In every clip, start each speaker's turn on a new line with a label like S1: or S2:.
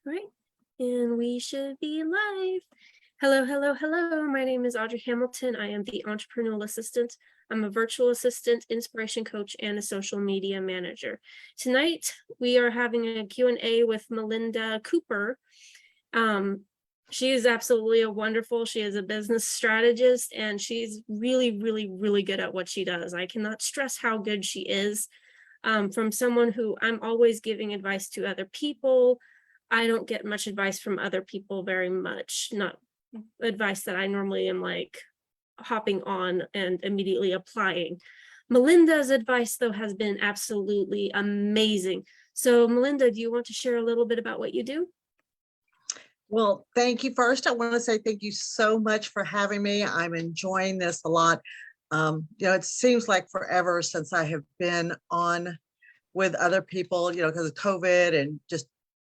S1: All right, and we should be live. Hello, hello, hello. My name is Audrey Hamilton. I am the Entrepreneurial Assistant. I'm a virtual assistant, inspiration coach, and a social media manager. Tonight, we are having a Q&A with Melinda Cooper. She is absolutely wonderful. She is a business strategist, and she's really, really, really good at what she does. I cannot stress how good she is. From someone who I'm always giving advice to other people. I don't get much advice from other people very much, not advice that I normally am like hopping on and immediately applying. Melinda's advice, though, has been absolutely amazing. So, Melinda, do you want to share a little bit about what you do?
S2: Well, thank you. First, I want to say thank you so much for having me. I'm enjoying this a lot. It seems like forever since I have been on with other people, because of COVID and just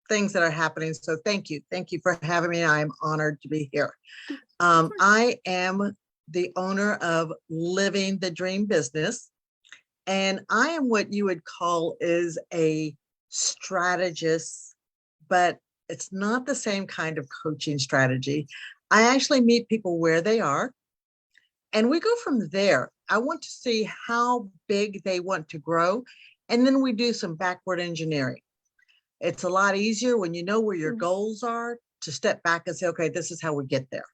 S2: things that are happening. So thank you. Thank you for having me. I'm honored to be here. I am the owner of Living the Dream Business, and I am what you would call is a strategist, but it's not the same kind of coaching strategy. I actually meet people where they are, and we go from there. I want to see how big they want to grow, and then we do some backward engineering. It's a lot easier when you know where your goals are to step back and say, okay, this is how we get there,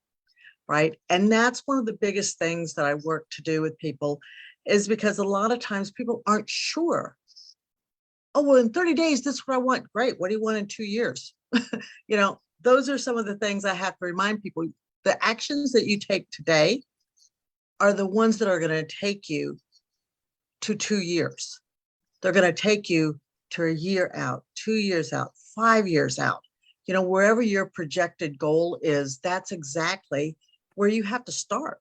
S2: right? And that's one of the biggest things that I work to do with people, is because a lot of times people aren't sure. Oh, well, in 30 days, this is what I want. Great. What do you want in 2 years? Those are some of the things I have to remind people. The actions that you take today are the ones that are going to take you to 2 years. They're going to take you to a year out, 2 years out, 5 years out. Wherever your projected goal is, that's exactly where you have to start.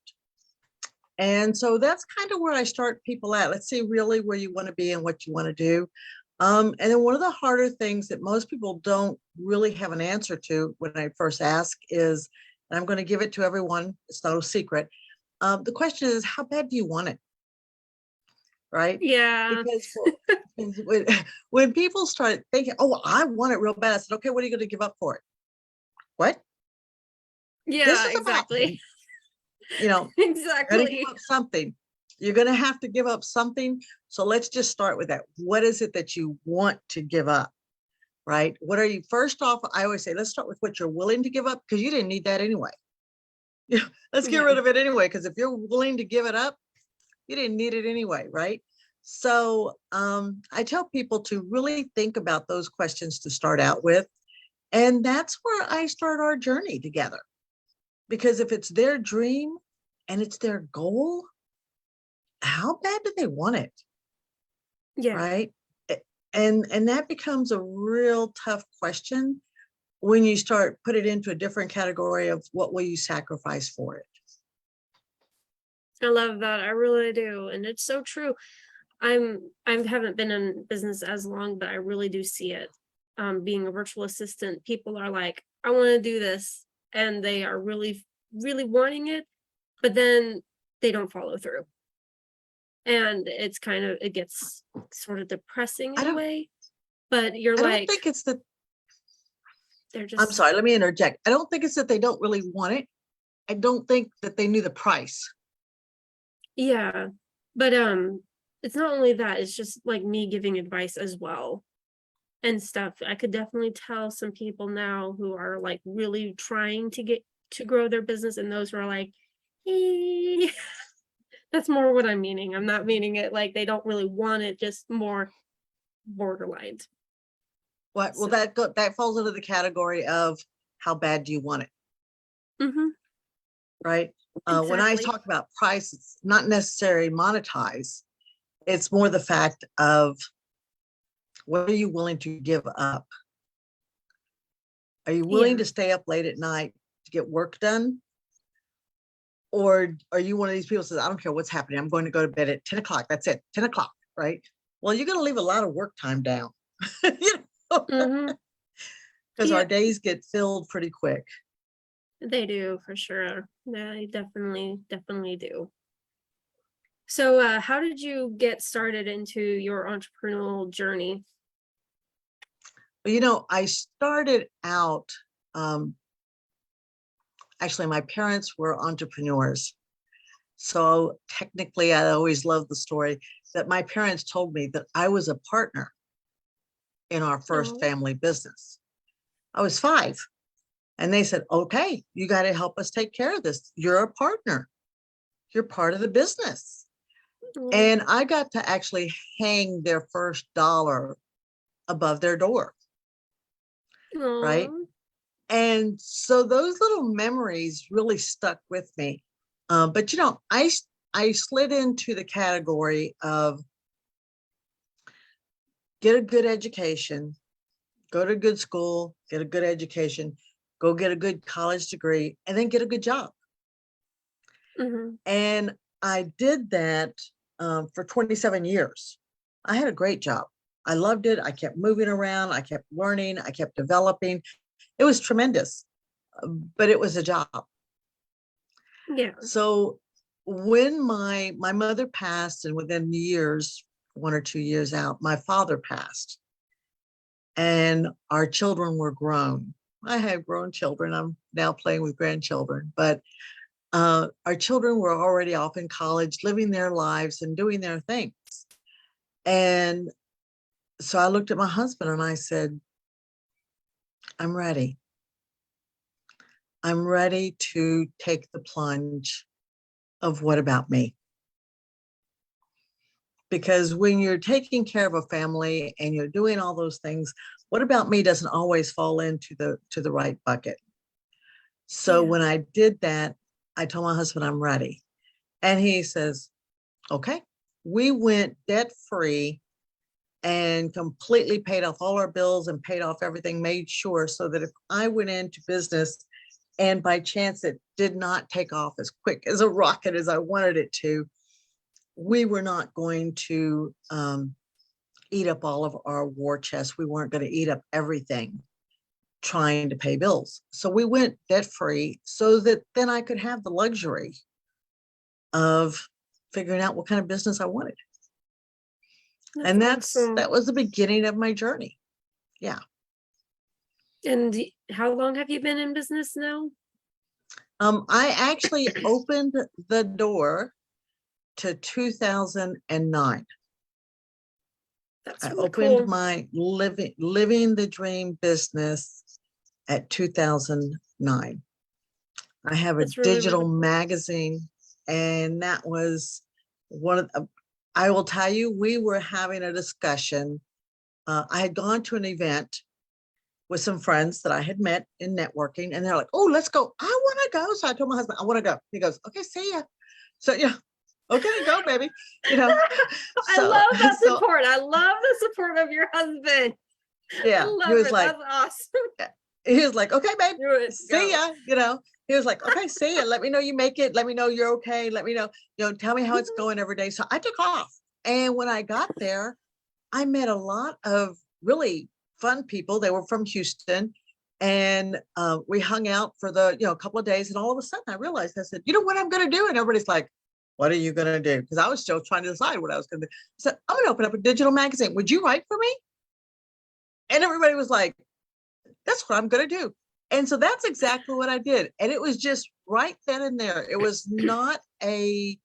S2: And so that's kind of where I start people at. Let's see really where you want to be and what you want to do. And then one of the harder things that most people don't really have an answer to when I first ask is, and I'm going to give it to everyone, it's no secret. The question is, how bad do you want it? Right?
S1: Yeah.
S2: Because when people start thinking, oh, I want it real bad, I said, okay, what are you going to give up for it? What? This
S1: Yeah,
S2: is about,
S1: exactly.
S2: You're going to
S1: Exactly.
S2: give up something. You're going to have to give up something. So let's just start with that. What is it that you want to give up? Right? What are you, first off, I always say, let's start with what you're willing to give up, because you didn't need that anyway. Let's get
S1: Yeah.
S2: rid of it anyway, because if you're willing to give it up, you didn't need it anyway, right? So I tell people to really think about those questions to start out with. And that's where I start our journey together. Because if it's their dream and it's their goal, how bad do they want it?
S1: Yeah.
S2: Right? And that becomes a real tough question when you start put it into a different category of what will you sacrifice for it.
S1: I love that. I really do. And it's so true. I haven't been in business as long, but I really do see it. Being a virtual assistant, people are like, I want to do this, and they are really, really wanting it, but then they don't follow through. And it gets sort of depressing
S2: I
S1: in a
S2: don't
S1: way, but you're
S2: I don't
S1: like,
S2: think it's that.
S1: they're
S2: I'm
S1: just,
S2: sorry, let me interject. I don't think it's that they don't really want it. I don't think that they knew the price.
S1: yeah. But it's not only that, it's just like me giving advice as well and stuff. I could definitely tell some people now who are like really trying to get to grow their business, and those who are like, "Eh." That's more what I'm meaning. I'm not meaning it like they don't really want it, just more borderline.
S2: What? Well,
S1: So,
S2: that falls into the category of how bad do you want it,
S1: mhm,
S2: right? When I
S1: exactly.
S2: talk about price, it's not necessarily monetize. It's more the fact of, what are you willing to give up? Are you willing
S1: Yeah.
S2: to stay up late at night to get work done? Or are you one of these people who says, I don't care what's happening, I'm going to go to bed at 10 o'clock. That's it, 10 o'clock, right? Well, you're going to leave a lot of work time down,
S1: Mhm.
S2: because
S1: Yeah,
S2: our days get filled pretty quick.
S1: they do for sure. They definitely, definitely do. So, how did you get started into your entrepreneurial journey?
S2: Well, I started out, um, actually, my parents were entrepreneurs. So technically, I always loved the story that my parents told me that I was a partner in our first
S1: Oh,
S2: family business. I was 5. And they said, okay, you got to help us take care of this. You're a partner. You're part of the business.
S1: oh,
S2: And I got to actually hang their first dollar above their door. Right.
S1: oh,
S2: And so those little memories really stuck with me. But I slid into the category of get a good education, go to good school, get a good education, go get a good college degree, and then get a good job.
S1: mhm,
S2: And I did that for 27 years. I had a great job. I loved it. I kept moving around. I kept learning. I kept developing. It was tremendous, but it was a job.
S1: yeah,
S2: So when my mother passed, and within years, 1 or 2 years out, my father passed, and our children were grown. I have grown children. I'm now playing with grandchildren, but our children were already off in college, living their lives and doing their things. And so I looked at my husband and I said, I'm ready. I'm ready to take the plunge of what about me? Because when you're taking care of a family and you're doing all those things, what about me doesn't always fall into the right bucket. So
S1: yeah,
S2: when I did that, I told my husband I'm ready. And he says, okay. We went debt free and completely paid off all our bills and paid off everything, made sure so that if I went into business and by chance it did not take off as quick as a rocket as I wanted it to, we were not going to eat up all of our war chest. We weren't going to eat up everything trying to pay bills. So we went debt free so that then I could have the luxury of figuring out what kind of business I wanted.
S1: that's
S2: And
S1: awesome.
S2: that was the beginning of my journey. Yeah.
S1: And how long have you been in business now?
S2: I actually opened the door to 2009.
S1: That's
S2: I
S1: really
S2: opened
S1: cool.
S2: my living the dream business at 2009. I have a
S1: That's really, really
S2: digital
S1: cool.
S2: magazine, and that was one of the, I will tell you, we were having a discussion. I had gone to an event with some friends that I had met in networking, and they're like, "Oh, let's go. I want to go." So I told my husband, "I want to go." He goes, "Okay, see ya." So yeah, okay, go, baby. You know,
S1: I
S2: so
S1: love that
S2: so
S1: support. I love the support of your husband. I
S2: yeah, he
S1: love
S2: was
S1: it.
S2: like,
S1: That's awesome.
S2: he was like, "Okay, babe,
S1: Do it.
S2: see
S1: Go.
S2: ya." He was like, "Okay, see ya. Let me know you make it. Let me know you're okay. Let me know, tell me how it's going every day." So I took off, and when I got there, I met a lot of really fun people. They were from Houston, and we hung out for a couple of days. And all of a sudden, I realized, I said, "You know what I'm going to do?" And everybody's like, "What are you going to do?" Because I was still trying to decide what I was going to do. I said, "I'm going to open up a digital magazine. Would you write for me?" And everybody was like, "That's what I'm going to do." And so that's exactly what I did. And it was just right then and there. It was not a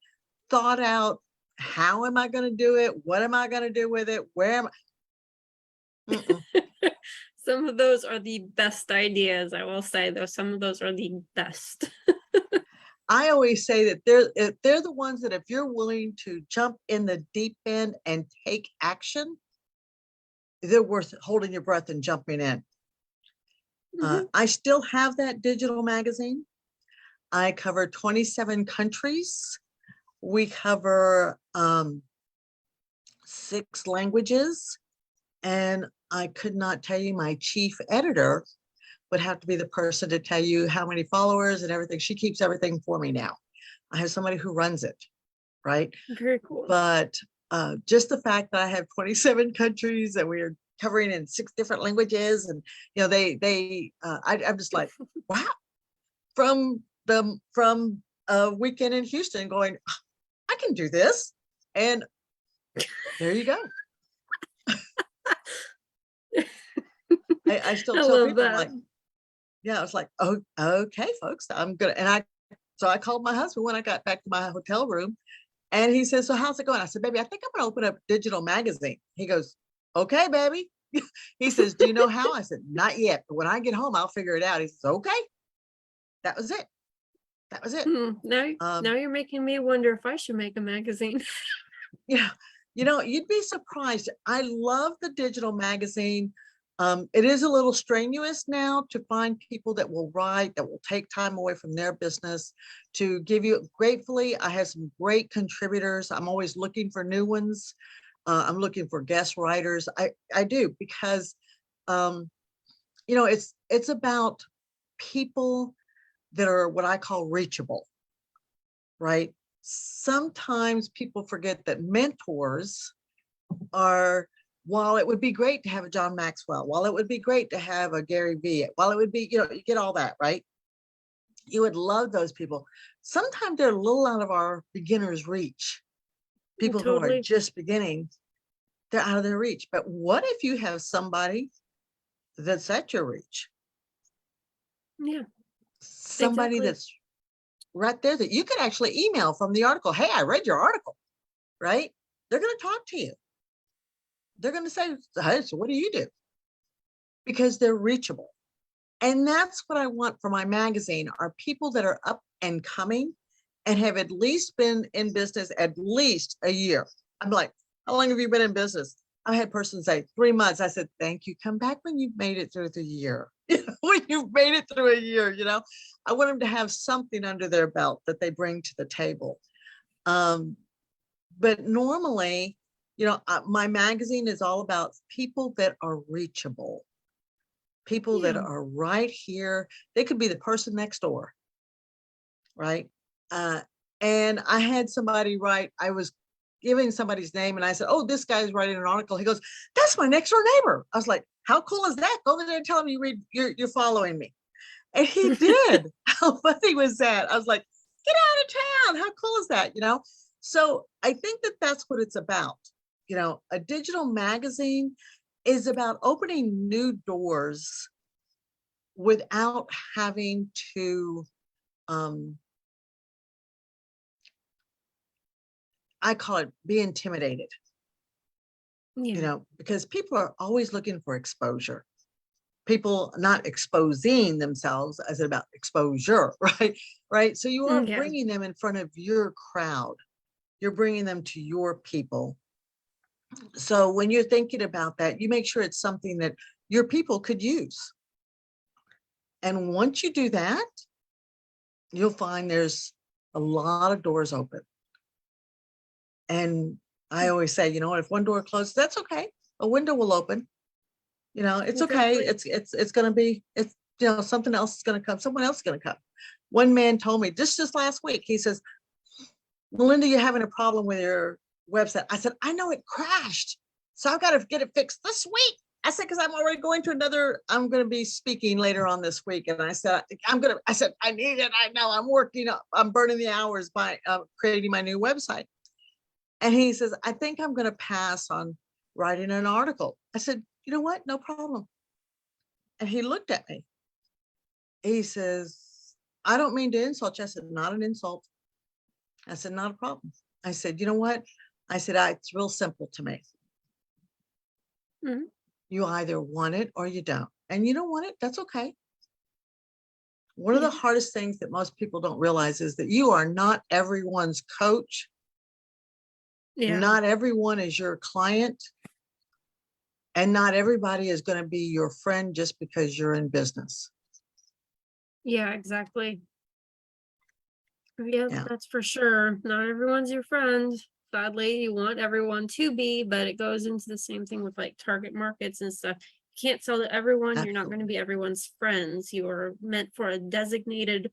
S2: thought out, how am I going to do it? What am I going to do with it? Where am I? Mm-mm.
S1: Some of those are the best ideas. I will say, though, some of those are the best.
S2: I always say that they're the ones that if you're willing to jump in the deep end and take action, they're worth holding your breath and jumping in.
S1: Mhm.
S2: I still have that digital magazine. I cover 27 countries. We cover 6 languages. And I could not tell you, my chief editor would have to be the person to tell you how many followers and everything. She keeps everything for me now. I have somebody who runs it, right?
S1: Very cool.
S2: But just the fact that I have 27 countries and we're covering in 6 different languages, and I'm just like, wow. From a weekend in Houston, going, I can do this, and there you go. I still
S1: I
S2: tell
S1: love
S2: people, I'm
S1: that.
S2: like, yeah, I was like, oh, okay, folks, I'm gonna, so I called my husband when I got back to my hotel room, and he says, so how's it going? I said, baby, I think I'm gonna open up a digital magazine. He goes, okay, baby. He says, do you know how? I said, not yet, but when I get home, I'll figure it out. He says, okay. That was it. That was it.
S1: Now
S2: Um,
S1: you're making me wonder if I should make a magazine.
S2: yeah, you'd be surprised. I love the digital magazine. It is a little strenuous now to find people that will write, that will take time away from their business to give you. Gratefully, I have some great contributors. I'm always looking for new ones. I'm looking for guest writers. I do, because um, it's about people that are what I call reachable, right? Sometimes people forget that mentors are, while it would be great to have a John Maxwell, while it would be great to have a Gary Vee, while it would be, you get all that, right? You would love those people. Sometimes they're a little out of our beginner's reach. People who are
S1: Totally.
S2: just beginning, they're out of their reach. But what if you have somebody that's at your reach?
S1: Yeah,
S2: Somebody
S1: exactly.
S2: that's right there that you could actually email from the article. Hey, I read your article, right? They're going to talk to you. They're going to say, hey, so what do you do? Because they're reachable. And that's what I want for my magazine, are people that are up and coming and have at least been in business at least a year. I'm like, how long have you been in business? I had persons say 3 months. I said, thank you. Come back when you've made it through the year. When you've made it through a year, I want them to have something under their belt that they bring to the table. But normally, my magazine is all about people that are reachable, people that
S1: Yeah.
S2: are right here. They could be the person next door, right? Uh, and I had somebody write, I was giving somebody's name and I said, oh, this guy's writing an article. He goes, that's my next door neighbor. I was like, how cool is that? Go there and tell him you're following me. And he did. How funny was that? I was like, get out of town. How cool is that? So I think that that's what it's about. A digital magazine is about opening new doors without having to, um, I call it, be intimidated,
S1: Yeah,
S2: because people are always looking for exposure. People not exposing themselves, as about exposure, right? Right. So you are
S1: yeah,
S2: bringing them in front of your crowd. You're bringing them to your people. So when you're thinking about that, you make sure it's something that your people could use. And once you do that, you'll find there's a lot of doors open. And I always say, if one door closes, that's okay. A window will open. It's okay.
S1: exactly.
S2: It's going to be, something else is going to come. Someone else is going to come. One man told me just last week, he says, Melinda, you're having a problem with your website. I said, I know it crashed. So I've got to get it fixed this week. I said, because I'm already I'm going to be speaking later on this week. And I said, I said, I need it. I know I'm working up. I'm burning the hours by creating my new website. And he says, I think I'm going to pass on writing an article. I said, you know what? No problem. And he looked at me. He says, I don't mean to insult you. I said, not an insult. I said, not a problem. I said, you know what? I said, it's real simple to me.
S1: Mhm.
S2: You either want it or you don't. And you don't want it, that's okay. One of the
S1: Yeah,
S2: hardest things that most people don't realize is that you are not everyone's coach.
S1: yeah,
S2: Not everyone is your client. And not everybody is going to be your friend just because you're in business.
S1: yeah, exactly. Yep,
S2: Yeah,
S1: that's for sure. Not everyone's your friend. Sadly, you want everyone to be, but it goes into the same thing with like target markets and stuff. You can't sell to everyone. You're not going to
S2: absolutely.
S1: be everyone's friends. You are meant for a designated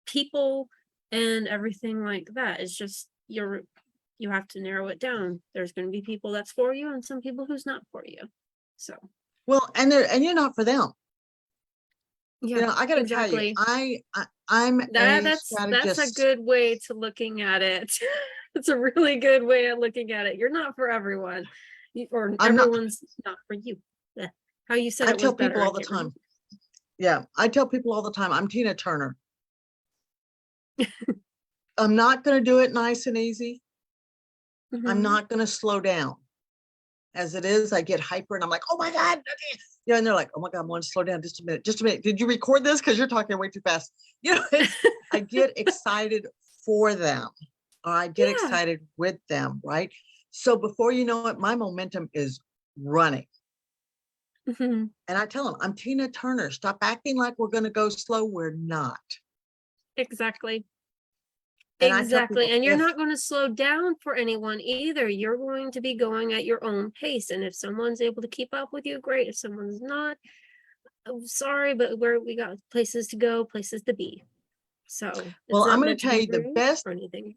S1: people and everything like that. It's just you have to narrow it down. There's going to be people that's for you and some people who's not for you. So,
S2: Well, and you're not for them.
S1: yeah,
S2: I got to tell you,
S1: exactly.
S2: I'm a
S1: That's a
S2: strategist.
S1: good way to looking at it. It's a really good way of looking at it. You're not for everyone, or
S2: I'm not.
S1: everyone's not for you. Yeah. How you said
S2: I
S1: it was
S2: tell
S1: better,
S2: people
S1: I
S2: all the
S1: can't remember.
S2: time. Yeah, I tell people all the time, I'm Tina Turner. I'm not going to do it nice and easy. I'm
S1: Mhm.
S2: not going to slow down. As it is, I get hyper and I'm like, oh my God. Okay. Yeah. And they're like, oh my God, I want to slow down just a minute. Just a minute. Did you record this? Because you're talking way too fast. I get excited for them, or I get
S1: Yeah.
S2: excited with them. Right. So before you know it, my momentum is running.
S1: Mhm.
S2: And I tell them, I'm Tina Turner. Stop acting like we're going to go slow. We're not.
S1: Exactly.
S2: And I tell
S1: Exactly.
S2: people,
S1: And you're
S2: if
S1: not going to slow down for anyone either. You're going to be going at your own pace. And if someone's able to keep up with you, great. If someone's not, oh, sorry, but we got places to go, places to be. So it's
S2: well, I'm
S1: not
S2: going
S1: meant
S2: to
S1: to
S2: tell
S1: be
S2: you the
S1: rude
S2: best,
S1: or anything.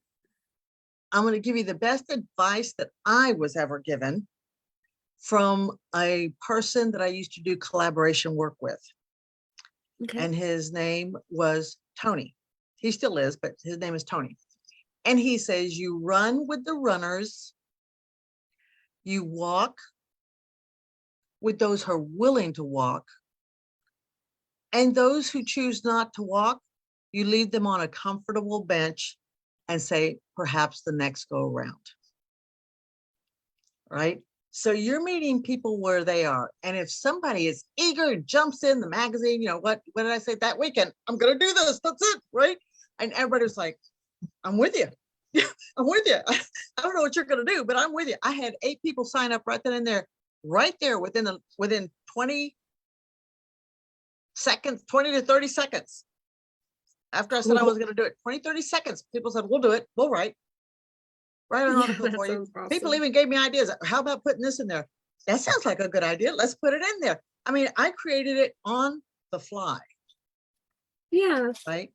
S2: I'm going to give you the best advice that I was ever given from a person that I used to do collaboration work with.
S1: Okay.
S2: And his name was Tony. He still is, but his name is Tony. And he says, you run with the runners, you walk with those who are willing to walk, and those who choose not to walk, you leave them on a comfortable bench and say, perhaps the next go around. Right? So you're meeting people where they are. And if somebody is eager, jumps in the magazine, what did I say that weekend? I'm going to do this. That's it. Right. And everybody's like, I'm with you. Yeah, I'm with you. I don't know what you're going to do, but I'm with you. I had 8 people sign up right then and there, within 20 seconds, 20 to 30 seconds. After I said I
S1: Cool.
S2: was going to do it, 20, 30 seconds, people said, we'll do it. We'll write an
S1: Yeah,
S2: article
S1: that
S2: for you.
S1: sounds
S2: People
S1: awesome.
S2: even gave me ideas. How about putting this in there? That sounds like a good idea. Let's put it in there. I mean, I created it on the fly,
S1: Yeah.
S2: right?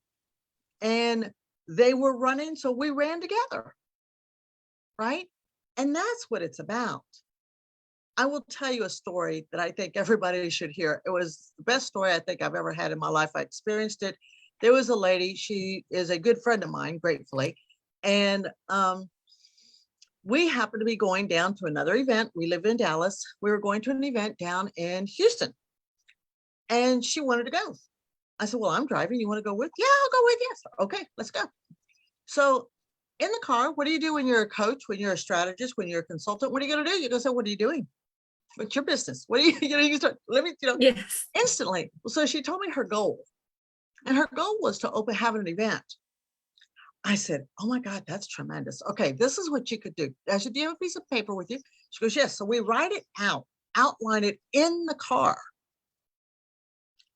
S2: And they were running, so we ran together, right? And that's what it's about. I will tell you a story that I think everybody should hear. It was the best story I think I've ever had in my life. I experienced it. There was a lady, she is a good friend of mine, gratefully. And we happened to be going down to another event. We live in Dallas. We were going to an event down in Houston, and she wanted to go. I said, well, I'm driving. You want to go with? Yeah, I'll go with you. Okay, let's go. So in the car, what do you do when you're a coach, when you're a strategist, when you're a consultant? What are you going to do? You're going to say, what are you doing? What's your business? What are you, you start, let me,
S1: Yes.
S2: instantly. So she told me her goal, and her goal was to have an event. I said, oh my God, that's tremendous. Okay, this is what you could do. I said, do you have a piece of paper with you? She goes, yes. So we write it out, outline it in the car.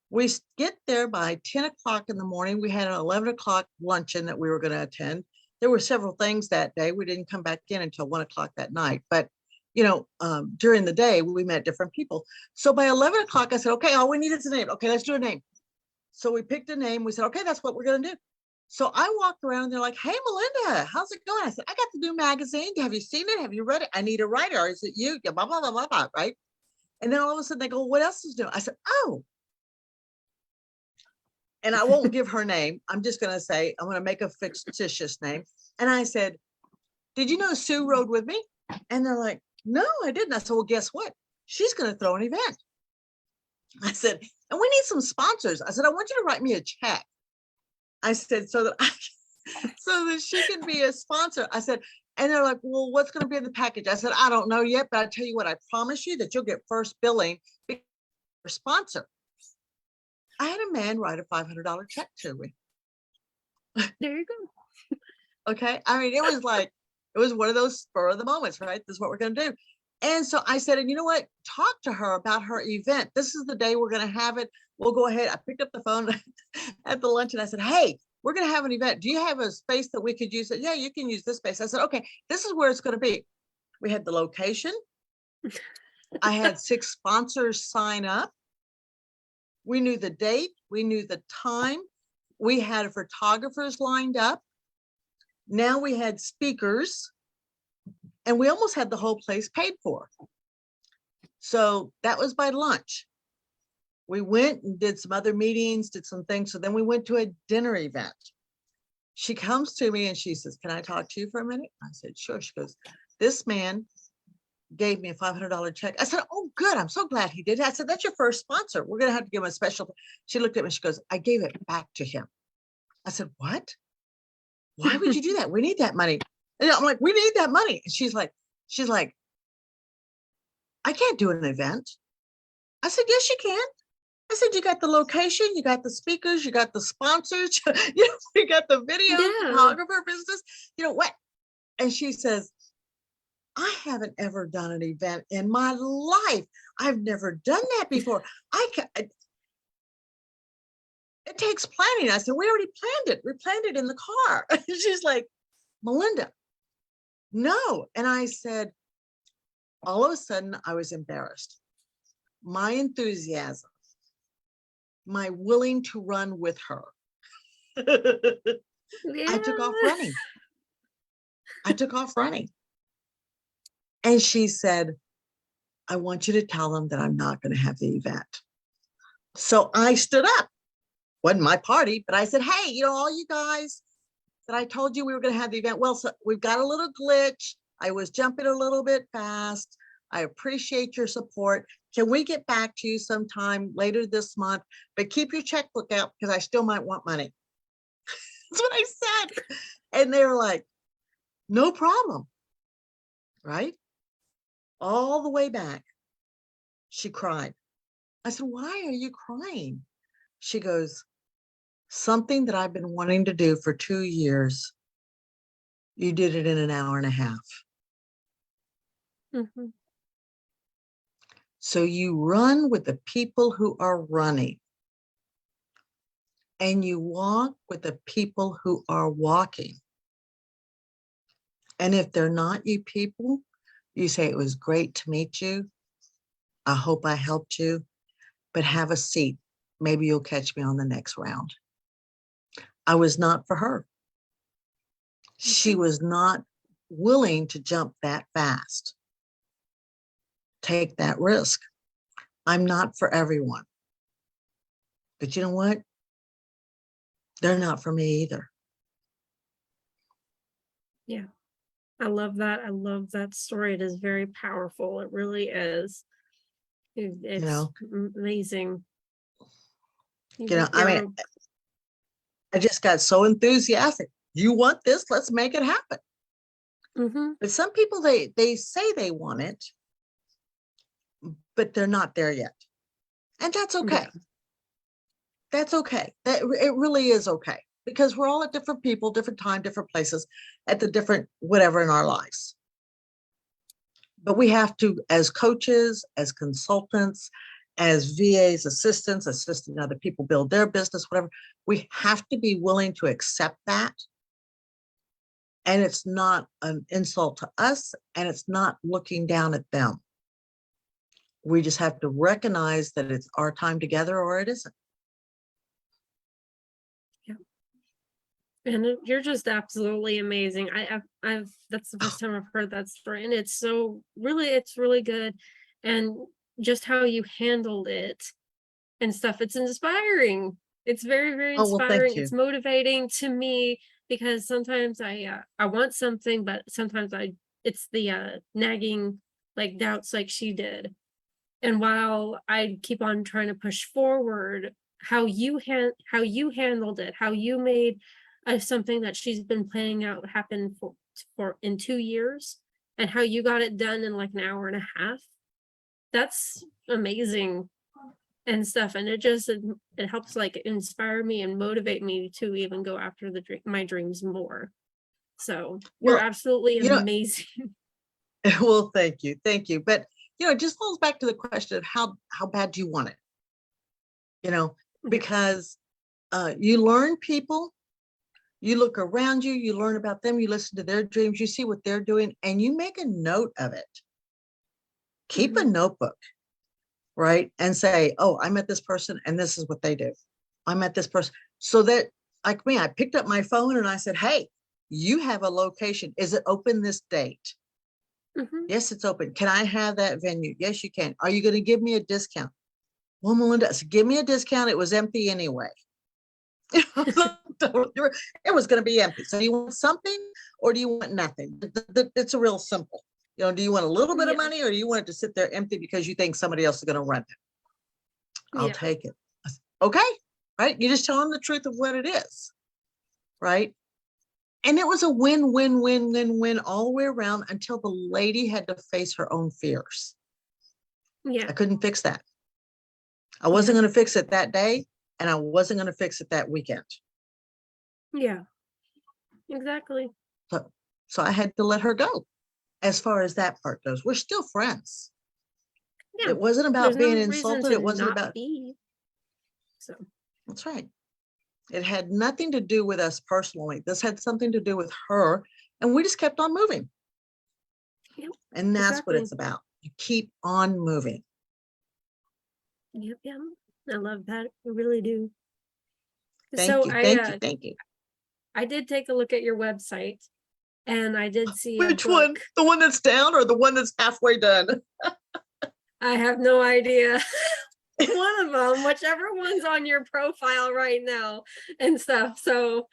S2: We get there by 10 o'clock in the morning. We had an 11 o'clock luncheon that we were going to attend. There were several things that day. We didn't come back in until 1 o'clock that night. But, during the day, we met different people. So by 11 o'clock, I said, okay, all we need is a name. Okay, let's do a name. So we picked a name. We said, okay, that's what we're going to do. So I walked around and they're like, hey, Melinda, how's it going? I said, I got the new magazine. Have you seen it? Have you read it? I need a writer. Is it you? Yeah, blah, blah, blah, blah, blah, right? And then all of a sudden they go, what else is new? I said, oh, and I won't give her name. I'm just going to say, I'm going to make a fictitious name. And I said, did you know Sue rode with me? And they're like, no, I didn't. I said, well, guess what? She's going to throw an event. I said, and we need some sponsors. I said, I want you to write me a check. I said, so that she can be a sponsor. I said, and they're like, well, what's going to be in the package? I said, I don't know yet, but I tell you what, I promise you that you'll get first billing for sponsor. I had a man write a $500 check to me.
S1: There you go.
S2: Okay. I mean, it was one of those spur of the moments, right? This is what we're going to do. And so I said, and you know what? Talk to her about her event. This is the day we're going to have it. We'll go ahead. I picked up the phone at the lunch and I said, hey, we're going to have an event. Do you have a space that we could use? It? Yeah, you can use this space. I said, okay, this is where it's going to be. We had the location. I had 6 sponsors sign up. We knew the date. We knew the time. We had photographers lined up. Now we had speakers, and we almost had the whole place paid for. So that was by lunch. We went and did some other meetings, did some things. So then we went to a dinner event. She comes to me and she says, can I talk to you for a minute? I said, sure. She goes, this man gave me a $500 check. I said, oh, good. I'm so glad he did. I said, that's your first sponsor. We're going to have to give him a special. She looked at me. She goes, I gave it back to him. I said, what? Why would you do that? We need that money. And I'm like, we need that money. And she's like, I can't do an event. I said, yes, you can. I said, you got the location, you got the speakers, you got the sponsors, you got the video
S1: Yeah.
S2: photographer business, what? And she says, I haven't ever done an event in my life. I've never done that before. It takes planning. I said, we already planned it. We planned it in the car. She's like, Melinda, no. And I said, all of a sudden I was embarrassed. My enthusiasm, my willing to run with her. I took off
S1: Yeah.
S2: running. And she said, I want you to tell them that I'm not going to have the event. So I stood up. Wasn't my party, but I said, hey, all you guys that I told you we were going to have the event. Well, so we've got a little glitch. I was jumping a little bit fast. I appreciate your support. Can we get back to you sometime later this month? But keep your checkbook out because I still might want money. That's what I said. And they were like, no problem. Right? All the way back, she cried. I said, why are you crying? She goes, something that I've been wanting to do for 2 years. You did it in an hour and a half.
S1: Mm-hmm.
S2: So you run with the people who are running, and you walk with the people who are walking. And if they're not you people, you say, it was great to meet you. I hope I helped you, but have a seat. Maybe you'll catch me on the next round. I was not for her. She was not willing to jump that fast, take that risk. I'm not for everyone. But you know what? They're not for me either.
S1: Yeah. I love that. I love that story. It is very powerful. It really is. It's amazing.
S2: I mean,
S1: You're,
S2: I just got so enthusiastic. You want this? Let's make it happen.
S1: mm-hmm.
S2: But some people, they say they want it, but they're not there yet. And that's okay.
S1: Yeah.
S2: That's okay. It really is okay, because we're all at different people, different time, different places, at the different whatever in our lives. But we have to, as coaches, as consultants, as VAs, assistants, assisting other people build their business, whatever, we have to be willing to accept that. And it's not an insult to us, and it's not looking down at them. We just have to recognize that it's our time together or it isn't.
S1: Yeah. And you're just absolutely amazing. I've that's the first time I've heard that story, and it's really good. And just how you handled it and stuff, it's inspiring. It's very, very
S2: Oh, well, thank
S1: inspiring.
S2: you.
S1: It's motivating to me because sometimes I want something, but sometimes it's the nagging like doubts like she did. And while I keep on trying to push forward, how you handled it, how you made something that she's been planning out happen for in 2 years, and how you got it done in like an hour and a half. That's amazing and stuff, and it helps like inspire me and motivate me to even go after my dreams more. So you're
S2: Well,
S1: absolutely
S2: you know,
S1: amazing.
S2: well, thank you. But it just falls back to the question of how bad do you want it?
S1: Yeah.
S2: Because you learn people, you look around you, you learn about them, you listen to their dreams, you see what they're doing, and you make a note of it. Keep a
S1: Mhm.
S2: notebook, right? And say, oh, I met this person and this is what they do. I met this person. So that, like me, I picked up my phone and I said, hey, you have a location. Is it open this date?
S1: Mhm.
S2: Yes, it's open. Can I have that venue? Yes, you can. Are you going to give me a discount? Well, Melinda, so give me a discount. It was empty anyway. It was going to be empty. So do you want something or do you want nothing? It's a real simple. You know, do you want a little bit of
S1: Yeah.
S2: money or do you want it to sit there empty because you think somebody else is going to rent it? I'll
S1: Yeah.
S2: take it. I said, okay. Right. You just tell them the truth of what it is. Right. And it was a win, win, win, win, win all the way around until the lady had to face her own fears.
S1: Yeah.
S2: I couldn't fix that. I wasn't
S1: Yeah.
S2: going to fix it that day, and I wasn't going to fix it that weekend.
S1: Yeah. Exactly.
S2: So I had to let her go. As far as that part goes, we're still friends.
S1: Yeah.
S2: It wasn't
S1: There's
S2: about
S1: no
S2: being
S1: reason
S2: insulted.
S1: to
S2: It wasn't
S1: not
S2: about,
S1: be. So
S2: that's right. It had nothing to do with us personally. This had something to do with her. And we just kept on moving.
S1: yep.
S2: And that's what
S1: Exactly.
S2: it's about. You keep on moving.
S1: Yep. Yeah. I love that. I really do.
S2: Thank
S1: So
S2: you. Thank you. Thank you.
S1: I did take a look at your website and I did see a
S2: Which one?
S1: book.
S2: The one that's down or the one that's halfway done?
S1: I have no idea. One of them, whichever one's on your profile right now and stuff. So,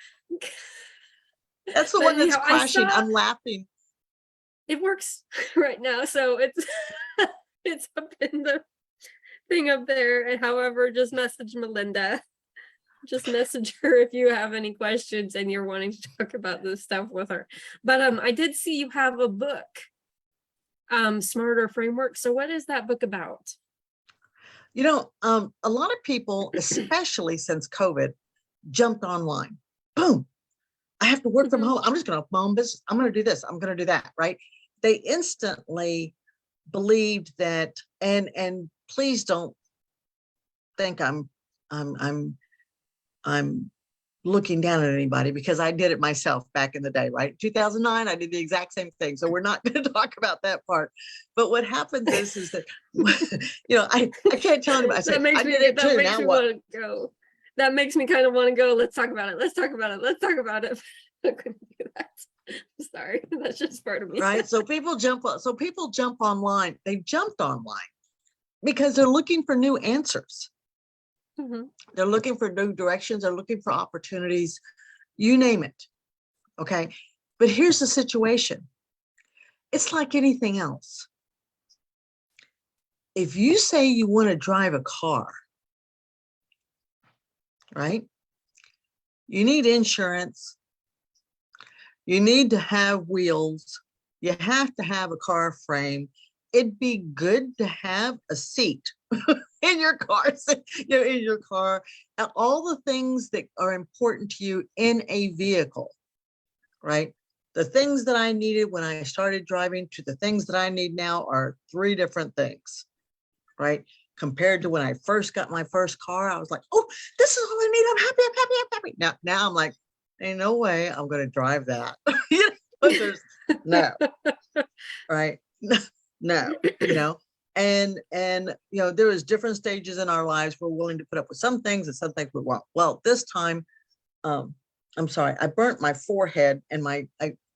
S2: That's the
S1: but
S2: one
S1: you
S2: that's
S1: know, I
S2: crashing.
S1: saw
S2: I'm laughing.
S1: it works right now. So it's it's up in the thing up there. And however, just message Melinda. Just message her if you have any questions and you're wanting to talk about this stuff with her. But I did see you have a book, Smarter Framework. So what is that book about?
S2: You know, a lot of people, especially since COVID, jumped online. Boom. I have to work from
S1: Mhm.
S2: home. I'm just going to my own business. I'm going to do this. I'm going to do that. Right. They instantly believed that, and please don't think I'm I'm looking down at anybody because I did it myself back in the day, right? 2009, I did the exact same thing. So we're not going to talk about that part. But what happens is that, you know, I can't tell anybody. I
S1: That
S2: say,
S1: makes
S2: I
S1: me
S2: did it
S1: that
S2: too.
S1: makes
S2: Now
S1: me
S2: what?
S1: want to go. That makes me kind of want to go. Let's talk about it. Let's talk about it. Let's talk about it. I couldn't do that. Sorry, that's just part of me.
S2: Right. So people jump online. They jumped online because they're looking for new answers.
S1: Mhm.
S2: They're looking for new directions. They're looking for opportunities, you name it. Okay. But here's the situation. It's like anything else. If you say you want to drive a car, right? You need insurance. You need to have wheels. You have to have a car frame. It'd be good to have a seat in your car, in your car, and all the things that are important to you in a vehicle, right? The things that I needed when I started driving to the things that I need now are three different things, right? Compared to when I first got my first car, I was like, oh, this is all I need. I'm happy, I'm happy, I'm happy. Now I'm like, ain't no way I'm going to drive that. But there's no, right? No, and there was different stages in our lives. We're willing to put up with some things and some things we won't. Well, this time, I'm sorry, I burnt my forehead and I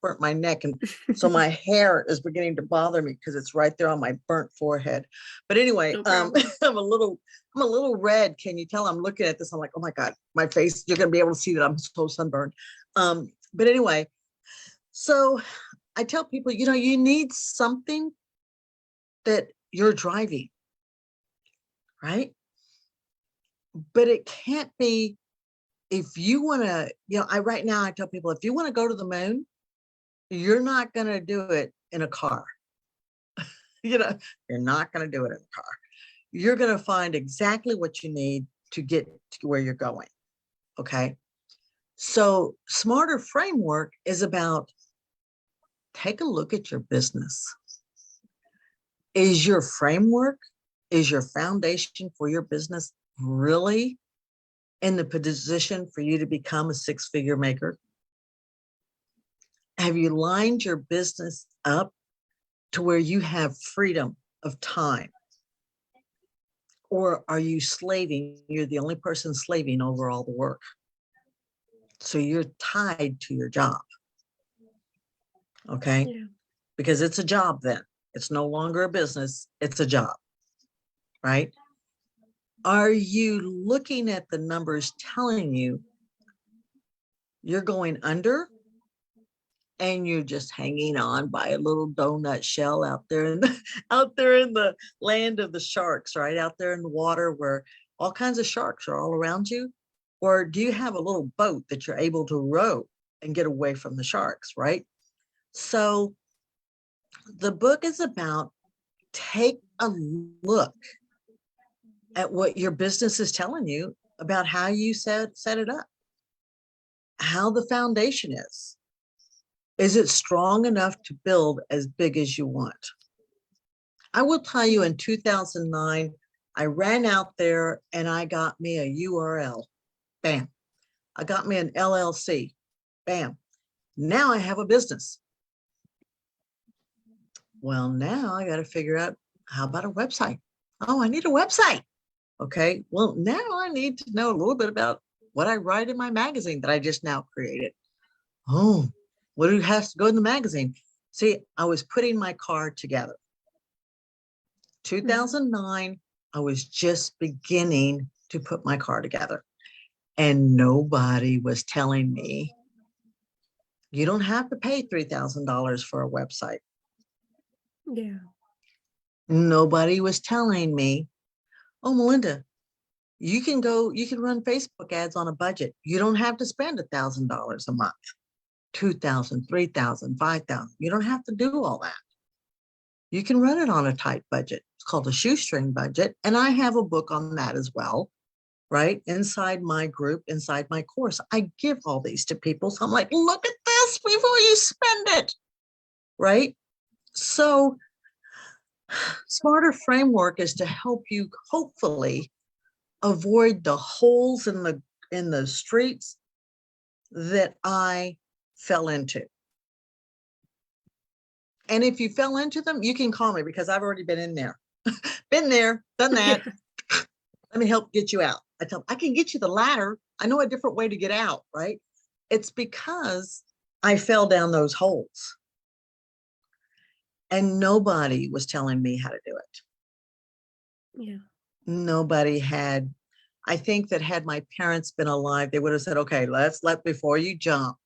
S2: burnt my neck. And so my hair is beginning to bother me because it's right there on my burnt forehead. But anyway,
S1: No problem.
S2: I'm a little red. Can you tell? I'm looking at this. I'm like, oh my God, my face, you're going to be able to see that I'm so sunburned. But anyway, so I tell people, you need something that you're driving, right? But it can't be, if you want to, right now I tell people, if you want to go to the moon, you're not going to do it in a car. You're not going to do it in a car. You're going to find exactly what you need to get to where you're going. Okay. So Smarter Framework is about, take a look at your business. Is your framework, is your foundation for your business really in the position for you to become a six-figure maker? Have you lined your business up to where you have freedom of time? Or are you slaving? You're the only person slaving over all the work. So you're tied to your job. Okay.
S1: Yeah.
S2: Because it's a job then. It's no longer a business. It's a job. Right. Are you looking at the numbers telling you you're going under? and you're just hanging on by a little donut shell out there in the out there in the land of the sharks, right out there in the water where all kinds of sharks are all around you? Or do you have a little boat that you're able to row and get away from the sharks, right? So the book is about, take a look at what your business is telling you about how you set it up, how the foundation is. Is it strong enough to build as big as you want? I will tell you, in 2009, I ran out there and I got me a URL. Bam. I got me an LLC. Bam. Now I have a business. Well, now I got to figure out, how about a website? Oh, I need a website. Okay. Well, now I need to know a little bit about what I write in my magazine that I just now created. Oh, what do has to go in the magazine? See, I was putting my card together. 2009, I was just beginning to put my car together. And nobody was telling me, you don't have to pay $3,000 for a website.
S1: Yeah.
S2: Nobody was telling me, oh, Melinda, you can run Facebook ads on a budget. You don't have to spend $1,000 a month, 2,000, 3,000, 5,000. You don't have to do all that. You can run it on a tight budget. It's called a shoestring budget. And I have a book on that as well, right? Inside my group, inside my course, I give all these to people. So I'm like, look at this before you spend it, right? So Smarter Framework is to help you hopefully avoid the holes in the streets that I fell into. And if you fell into them, you can call me, because I've already been in there. Been there, done that. Let me help get you out. I tell them, I can get you the ladder. I know a different way to get out, right? It's because I fell down those holes. And nobody was telling me how to do it.
S1: Yeah.
S2: Nobody had. I think that had my parents been alive, they would have said, okay, before you jump,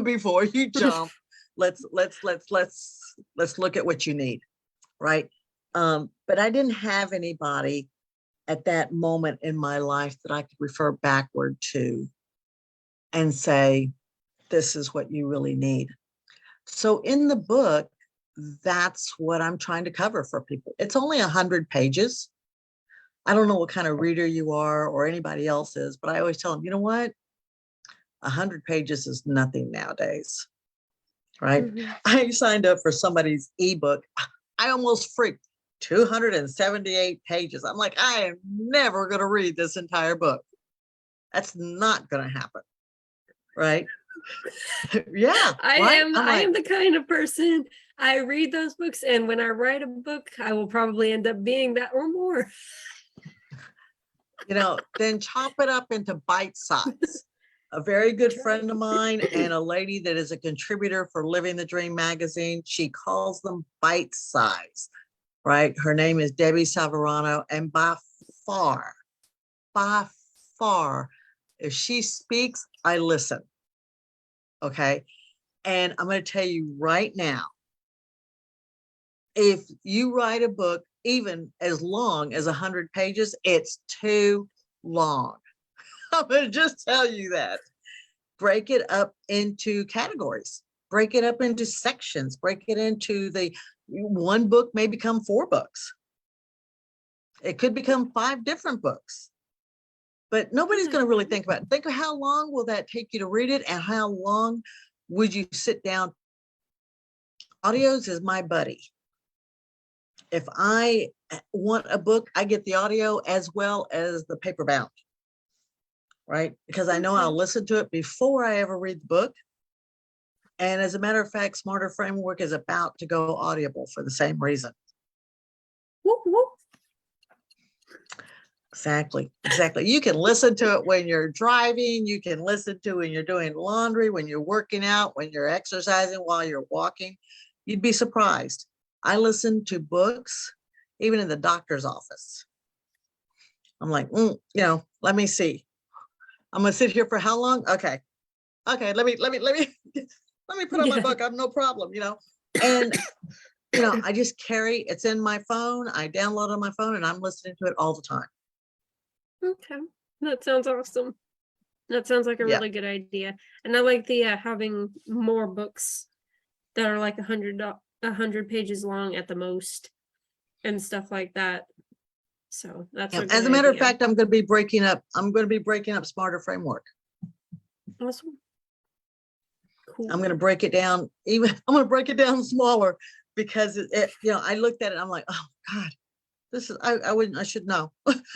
S2: before you jump, let's look at what you need, right? But I didn't have anybody at that moment in my life that I could refer backward to and say, this is what you really need. So in the book, that's what I'm trying to cover for people. It's only 100 pages. I don't know what kind of reader you are or anybody else is, but I always tell them, you know what? 100 pages is nothing nowadays, right? I signed up for somebody's ebook. I almost freaked. 278 pages. I'm like, I am never going to read this entire book. That's not going to happen, right? Yeah, right?
S1: I am the kind of person, I read those books, and when I write a book, I will probably end up being that or more.
S2: Then chop it up into bite size. A very good friend of mine and a lady that is a contributor for Living the Dream magazine, she calls them bite size, right? Her name is Debbie Savarano, and by far, if she speaks, I listen. Okay. And I'm going to tell you right now, if you write a book, even as long as 100 pages, it's too long. I'm going to just tell you that. Break it up into categories, break it up into sections, break it into one book may become 4 books. It could become 5 different books. But nobody's going to really think about it. Think of how long will that take you to read it, and how long would you sit down? Audios is my buddy. If I want a book, I get the audio as well as the paperbound, right? Because I know I'll listen to it before I ever read the book. And as a matter of fact, Smarter Framework is about to go audible for the same reason.
S1: Whoop, whoop.
S2: Exactly. You can listen to it when you're driving. You can listen to it when you're doing laundry, when you're working out, when you're exercising, while you're walking. You'd be surprised. I listen to books even in the doctor's office. I'm like, let me see. I'm going to sit here for how long? Okay. Let me let me put on my
S1: Yeah.
S2: book. I have no problem, and I just carry, it's in my phone. I download on my phone and I'm listening to it all the time.
S1: Okay. That sounds awesome. That sounds like a
S2: Yeah.
S1: really good idea. And I like the having more books that are like 100 pages long at the most and stuff like that. So that's
S2: Yeah.
S1: a good
S2: As a matter of
S1: idea.
S2: fact, I'm going to be breaking up Smarter Framework.
S1: Awesome.
S2: I'm going to
S1: Cool.
S2: break it down, I'm going to break it down smaller because I looked at it. I'm like, oh God, this is, I should know.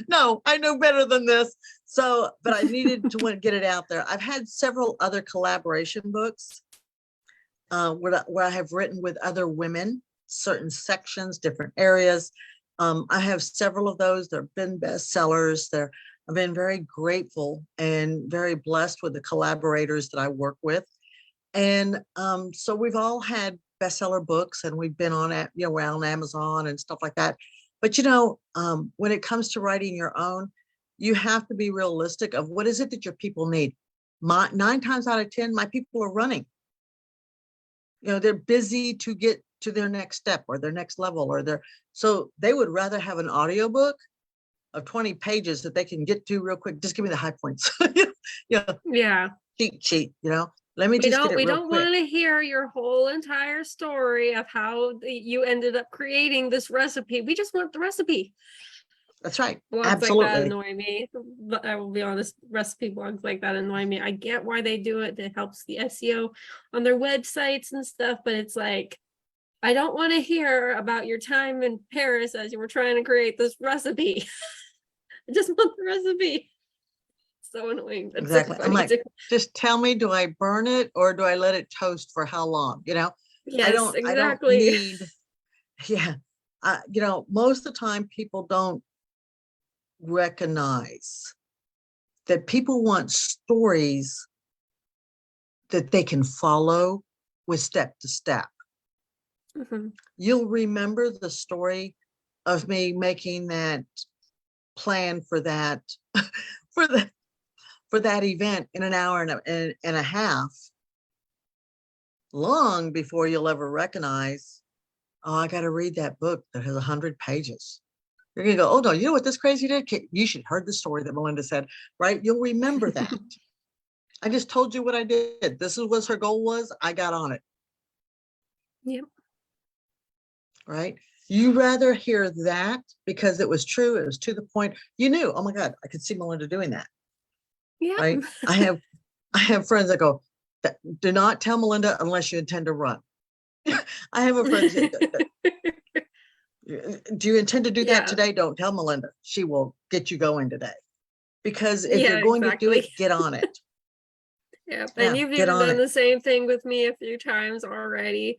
S2: No, I know better than this. So, but I needed to get it out there. I've had several other collaboration books where I have written with other women, certain sections, different areas. I have several of those. They've been bestsellers. I've been very grateful and very blessed with the collaborators that I work with. And so we've all had bestseller books and we've been on it, around Amazon and stuff like that. But when it comes to writing your own, you have to be realistic of what is it that your people need. 9 times out of 10, my people are running. They're busy to get to their next step or their next level so they would rather have an audiobook of 20 pages that they can get to real quick. Just give me the high points. Yeah,
S1: Yeah.
S2: cheat sheet, let me
S1: We
S2: just get
S1: don't
S2: it
S1: we
S2: real
S1: don't
S2: quick.
S1: want to hear your whole entire story of how you ended up creating this recipe. We just want the recipe.
S2: That's right.
S1: Blogs like that
S2: Absolutely.
S1: annoy me. But I will be honest, recipe blogs like that annoy me. I get why they do it. It helps the SEO on their websites and stuff, but it's like, I don't want to hear about your time in Paris as you were trying to create this recipe. I just want the recipe. So annoying. That's so
S2: Exactly. I'm
S1: funny
S2: like,
S1: too.
S2: just tell me, do I burn it or do I let it toast for how long?
S1: Yes,
S2: I don't
S1: exactly.
S2: need, yeah. Most of the time people don't recognize that people want stories that they can follow with step to step.
S1: Mhm.
S2: You'll remember the story of me making that plan for that for the for that event in an hour and a half, long before you'll ever recognize, oh, I got to read that book that has 100 pages. You're going to go, oh no, you know what this crazy did? You should heard the story that Melinda said, right? You'll remember that. I just told you what I did. This is what her goal was. I got on it.
S1: Yep.
S2: Right? You rather hear that because it was true. It was to the point. You knew, oh my God, I could see Melinda doing that.
S1: Yep.
S2: Right? I have friends that go, do not tell Melinda unless you intend to run. I have a friend that, do you intend to do that
S1: Yeah.
S2: today? Don't tell Melinda. She will get you going today. Because if
S1: Yeah,
S2: you're going to do
S1: exactly.
S2: it, get on it.
S1: Yep. And
S2: Yeah,
S1: you've
S2: get
S1: even
S2: on
S1: done
S2: it.
S1: the same thing with me a few times already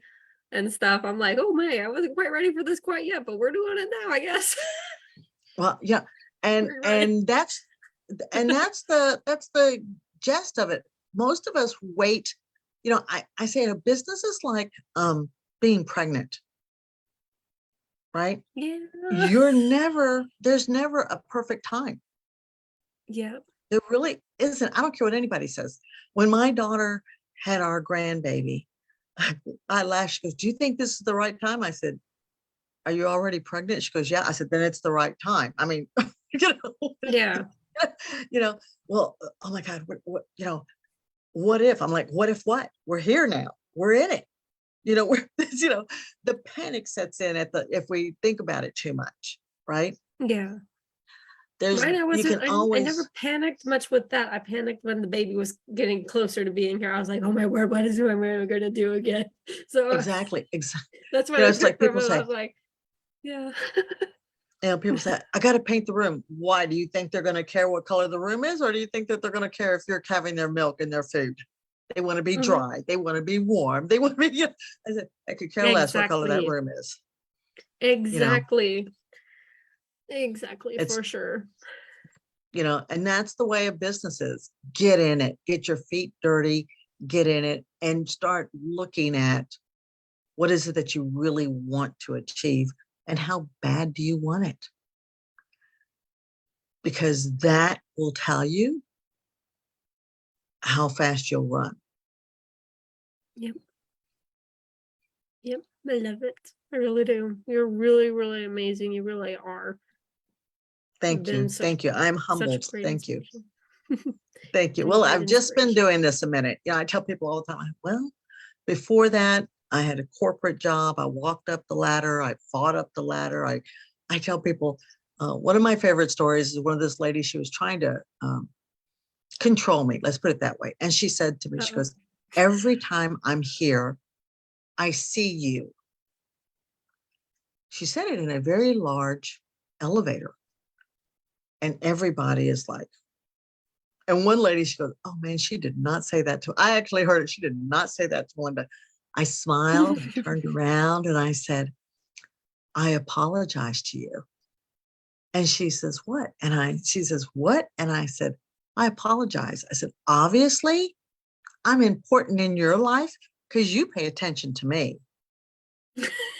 S1: and stuff. I'm like, oh my, I wasn't quite ready for this quite yet, but we're doing it now, I guess.
S2: Well, yeah. And
S1: We're ready.
S2: and that's the gist of it. Most of us wait, I say a business is like being pregnant, right?
S1: Yeah.
S2: There's never a perfect time.
S1: Yep.
S2: There really isn't. I don't care what anybody says. When my daughter had our grandbaby, I laughed. She goes, do you think this is the right time? I said, are you already pregnant? She goes, yeah. I said, then it's the right time. I mean, you know,
S1: Yeah.
S2: you know, well, oh my God, what if? I'm like, what if what? We're here now. We're in it. We're, the panic sets in if we think about it too much, right?
S1: Yeah.
S2: There's,
S1: Mine,
S2: you can
S1: I never
S2: always,
S1: panicked much with that. I panicked when the baby was getting closer to being here. I was like, oh my word, what is my mom going to do again? So
S2: exactly.
S1: that's what I
S2: It's
S1: took
S2: like
S1: from
S2: people
S1: it. I
S2: say,
S1: was like, yeah.
S2: people say, I got to paint the room. Why? Do you think they're going to care what color the room is? Or do you think that they're going to care if you're having their milk and their food? They want to be
S1: Mhm.
S2: dry. They want to be warm. They want to be, I said, I could care less what color that
S1: Exactly.
S2: room is. You know,
S1: Exactly. Exactly,
S2: it's,
S1: for sure.
S2: and that's the way of business is. Get in it, get your feet dirty, get in it and start looking at what is it that you really want to achieve and how bad do you want it? Because that will tell you how fast you'll run.
S1: Yep. Yep. I love it. I really do. You're really, really amazing. You really are. You've
S2: Thank
S1: been
S2: you. Thank you. I'm
S1: such a
S2: humbled.
S1: great
S2: Thank you.
S1: inspiration.
S2: Thank you.
S1: Been a
S2: Well,
S1: great
S2: I've just been
S1: inspiration.
S2: doing this a minute. I tell people all the time, well, before that, I had a corporate job. I walked up the ladder. I fought up the ladder. I tell people, one of my favorite stories is one of this lady, she was trying to control me. Let's put it that way. And she said to me, she
S1: Uh-oh.
S2: goes, every time I'm here, I see you. She said it in a very large elevator. And everybody is like, and one lady, she goes, oh man, she did not say that to, I actually heard it. She did not say that to Melinda. I smiled, I turned around and I said, I apologize to you. And she says, what? She says, what? And I said, I apologize. I said, obviously I'm important in your life because you pay attention to me,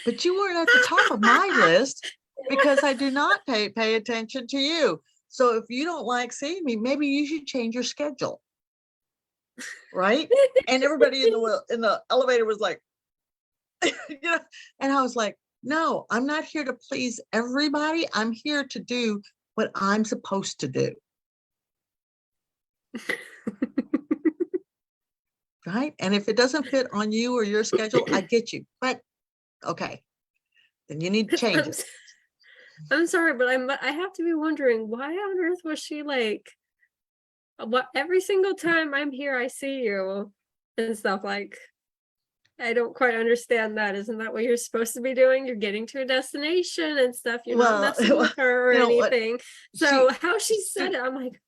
S2: but you weren't at the top of my list because I do not pay attention to you. So if you don't like seeing me, maybe you should change your schedule. Right. And everybody in the elevator was like, and I was like, no, I'm not here to please everybody. I'm here to do what I'm supposed to do. Right. And if it doesn't fit on you or your schedule, I get you. But okay, then you need to change
S1: I'm,
S2: it.
S1: I'm sorry, but I have to be wondering, why on earth was she like, what, every single time I'm here, I see you and stuff, like, I don't quite understand that. Isn't that what you're supposed to be doing? You're getting to a destination and stuff. You're not
S2: Well,
S1: messing with her or
S2: you know what?
S1: anything. So
S2: She,
S1: how she said it, I'm like,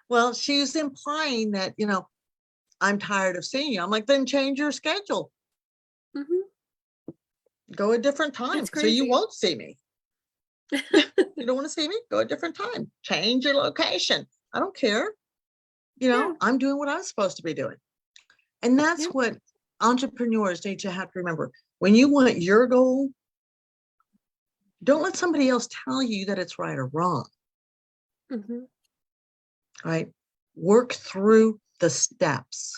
S2: well, she's implying that, I'm tired of seeing you. I'm like, then change your schedule.
S1: mhm,
S2: Go a different time
S1: it's
S2: so you
S1: crazy.
S2: won't see me. You don't want to see me? Go a different time. Change your location. I don't care.
S1: Yeah,
S2: I'm doing what I'm supposed to be doing. And that's
S1: yeah,
S2: what entrepreneurs need to have to remember. When you want your goal, don't let somebody else tell you that it's right or wrong,
S1: mhm,
S2: right? Work through the steps.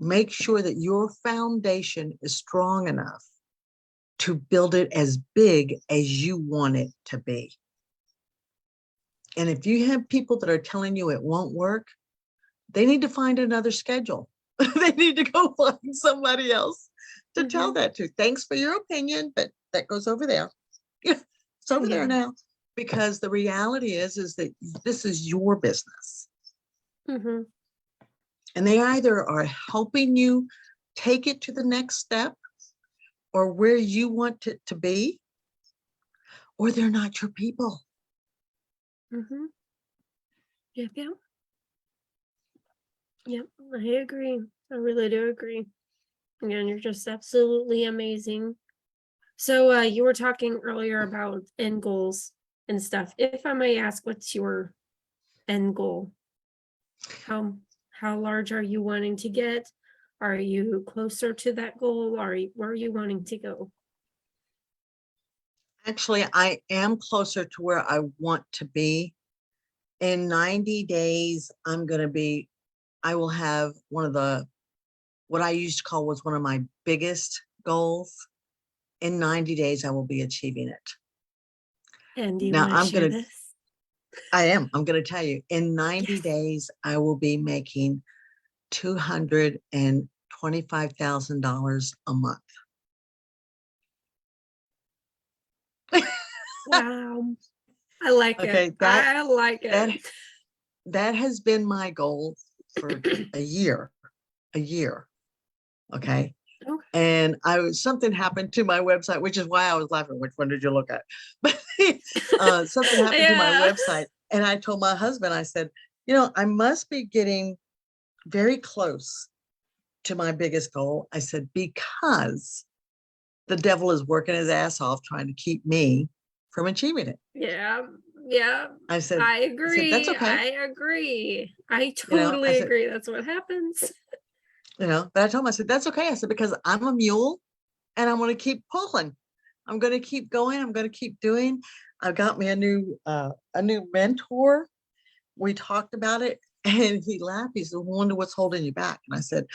S2: Make sure that your foundation is strong enough to build it as big as you want it to be. And if you have people that are telling you it won't work, they need to find another schedule. They need to go find somebody else to tell
S1: mhm,
S2: that to. Thanks for your opinion, but that goes over there. Yeah, it's over there
S1: yeah,
S2: now. Because the reality is that this is your business.
S1: mhm,
S2: And they either are helping you take it to the next step or where you want it to be, or they're not your people.
S1: mhm. Yep, yep, yep. I agree. I really do agree. Again, you're just absolutely amazing. So you were talking earlier about end goals and stuff. If I may ask, what's your end goal? How large are you wanting to get? Are you closer to that goal? Where are you wanting to go?
S2: Actually, I am closer to where I want to be. In 90 days, I will have what I used to call was one of my biggest goals. In 90 days, I will be achieving it.
S1: And do you
S2: Now
S1: want to share this?
S2: I'm going to tell you, in 90
S1: Yes.
S2: days, I will be making $225,000 a month.
S1: Wow. I like it.
S2: Okay,
S1: I like it.
S2: that that has been my goal for a year. Okay.
S1: Okay.
S2: And something happened to my website, which is why I was laughing. Which one did you look at? But something happened to my
S1: Yeah.
S2: website. And I told my husband, I said, I must be getting very close to my biggest goal. I said, because the devil is working his ass off trying to keep me from achieving it.
S1: Yeah. Yeah.
S2: I said,
S1: I
S2: that's
S1: agree.
S2: okay.
S1: I agree. I
S2: I
S1: totally
S2: said,
S1: agree. That's what happens.
S2: but I told him, I said, that's okay. I said, because I'm a mule and I'm going to keep pulling. I'm going to keep going. I'm going to keep doing. I got me a new mentor. We talked about it. And he laughed. He said, "Wonder what's holding you back." And I said,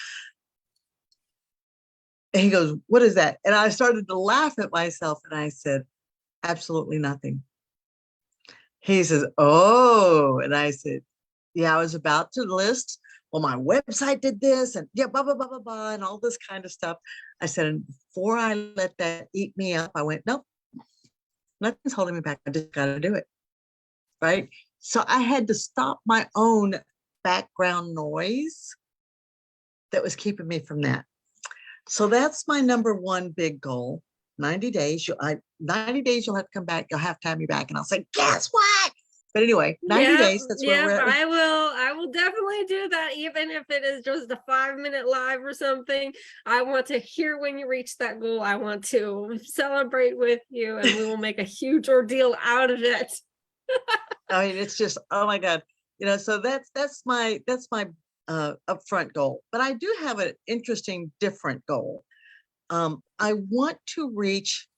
S2: and he goes, "What is that?" And I started to laugh at myself. And I said, "Absolutely nothing." He says, "Oh," and I said, "Yeah, I was about to list, well, my website did this and yeah, blah, blah, blah, blah, blah, and all this kind of stuff." I said, and before I let that eat me up, I went, "Nope, nothing's holding me back. I just got to do it." Right. So I had to stop my own background noise that was keeping me from that. So that's my number one big goal. 90 days. 90 days, you'll have to come back. You'll have to have me back. And I'll say, "Guess what?" But anyway, 90
S1: Yep,
S2: days. That's where we're
S1: yep,
S2: at.
S1: I will definitely do that, even if it is just a 5-minute live or something. I want to hear when you reach that goal. I want to celebrate with you, and we will make a huge ordeal out of it.
S2: I mean, it's just, oh my God. So that's my upfront goal. But I do have an interesting, different goal. I want to reach,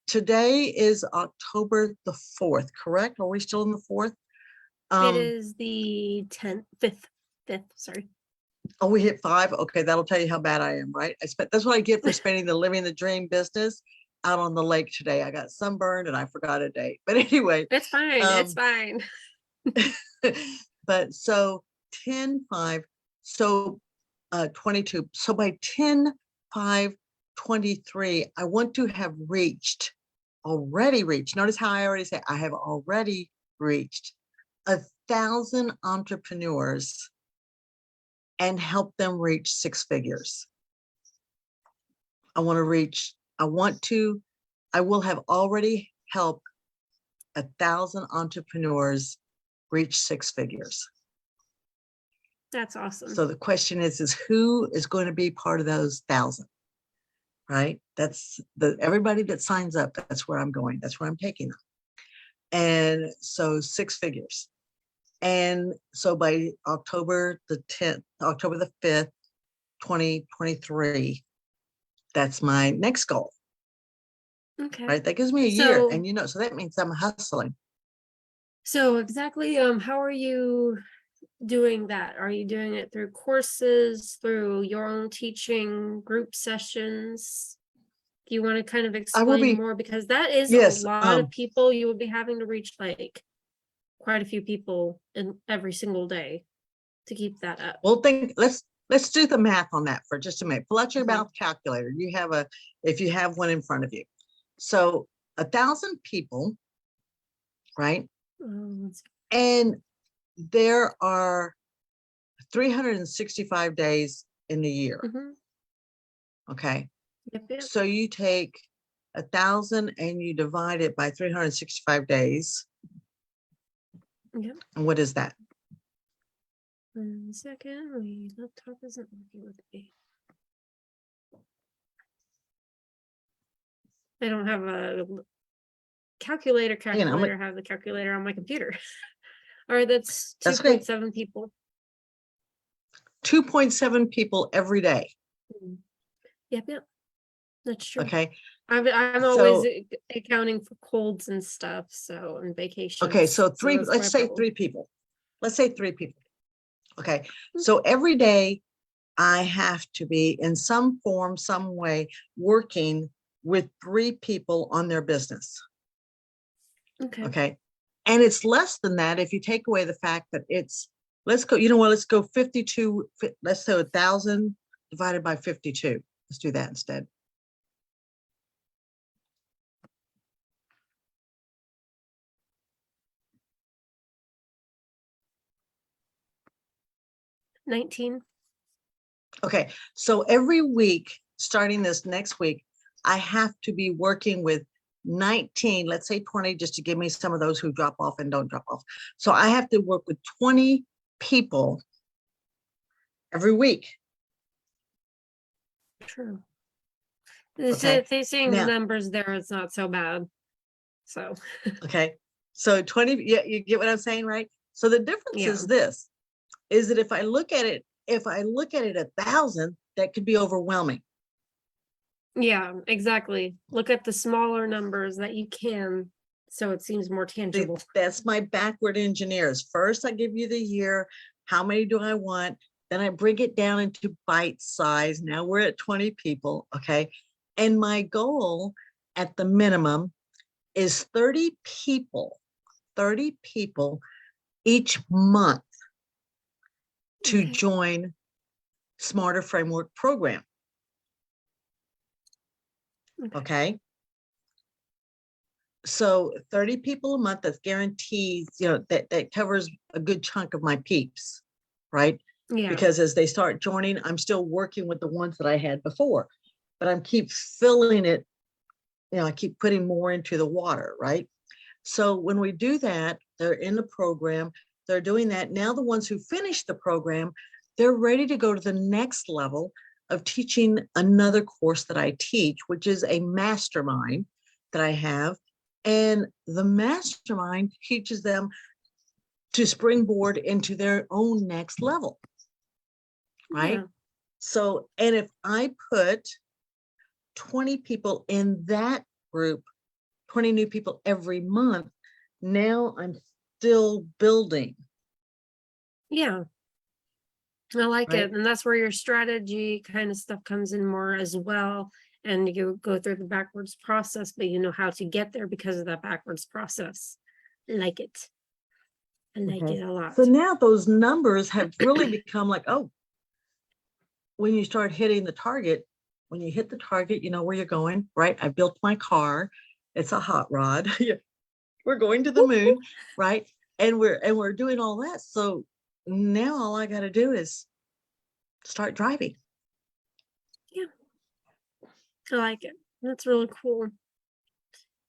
S2: today is October the 4th, correct? Are we still in the 4th?
S1: It is the 10th, 5th, sorry.
S2: Oh, we hit 5. Okay, that'll tell you how bad I am, right? That's what I get for spending the living the dream business out on the lake today. I got sunburned and I forgot a date. But anyway,
S1: It's fine, it's fine.
S2: but so 10/5, so 22. So by 10/5/23, I want to have already reached. Notice how I already say I have already reached 1,000 entrepreneurs and help them reach 6 figures. I will have already helped 1,000 entrepreneurs reach 6 figures.
S1: That's awesome.
S2: So the question is who is going to be part of those 1,000, right? That's everybody that signs up. That's where I'm going. That's where I'm taking them. And so 6 figures. And so by October the 5th, 2023, that's my next goal.
S1: Okay.
S2: Right. That gives me a year. And so that means I'm hustling.
S1: So exactly, how are you doing that? Are you doing it through courses, through your own teaching, group sessions? Do you want to kind of explain more? Because that is a
S2: yes,
S1: lot of people. You will be having to reach like quite a few people in every single day to keep that up.
S2: Well, let's do the math on that for just a minute. Pull out your mouth calculator. If you have one in front of you. So 1,000 people, right? And there are 365 days in the year. Okay.
S1: Yep.
S2: So you take 1,000 and you divide it by 365 days.
S1: Yep.
S2: And what is that?
S1: 1 second. My laptop isn't working with me. I don't have a calculator. I have the calculator on my computer. All right, that's 2.7 people.
S2: 2.7 people every day.
S1: Yep. That's true.
S2: Okay.
S1: I'm always accounting for colds and stuff, so, and vacations.
S2: Okay, so let's say 3 people. Let's say 3 people. Okay, so every day I have to be in some form, some way working with 3 people on their business. Okay. And it's less than that if you take away the fact that let's go 52. Let's say 1,000 divided by 52. Let's do that instead.
S1: $19.
S2: Okay, so every week, starting this next week, I have to be working with 19, let's say 20, just to give me some of those who drop off and don't drop off. So I have to work with 20 people every week.
S1: True. If they're seeing the numbers there, it's not so bad. So.
S2: Okay, so 20, yeah, you get what I'm saying, right? So the difference is this, is that if I look at it 1,000, that could be overwhelming.
S1: Yeah, exactly. Look at the smaller numbers that you can So it seems more tangible.
S2: That's my backward engineers. First, I give you the year. How many do I want? Then I bring it down into bite size. Now we're at 20 people. Okay. And my goal at the minimum is 30 people each month to
S1: Okay.
S2: join Smarter Framework program. Okay. So 30 people a month, that's guaranteed, that covers a good chunk of my peeps, right?
S1: Yeah.
S2: Because as they start joining, I'm still working with the ones that I had before, but I'm keep filling it, I keep putting more into the water, right? So when we do that, they're in the program, they're doing that. Now the ones who finish the program, they're ready to go to the next level of teaching another course that I teach, which is a mastermind that I have. And the mastermind teaches them to springboard into their own next level, right?
S1: Yeah.
S2: So, and if I put 20 people in that group, 20 new people every month, now I'm still building.
S1: Yeah. I like
S2: Right?
S1: it. And that's where your strategy kind of stuff comes in more as well. And you go through the backwards process, but you know how to get there because of that backwards process. I like it. I like
S2: Okay.
S1: it a lot.
S2: So now those numbers have really become like, oh, when you start hitting the target, when you hit the target, you know where you're going, right? I built my car. It's a hot rod. We're going to the moon, right? And we're doing all that. So now all I got to do is start driving.
S1: Yeah. I like it. That's really cool.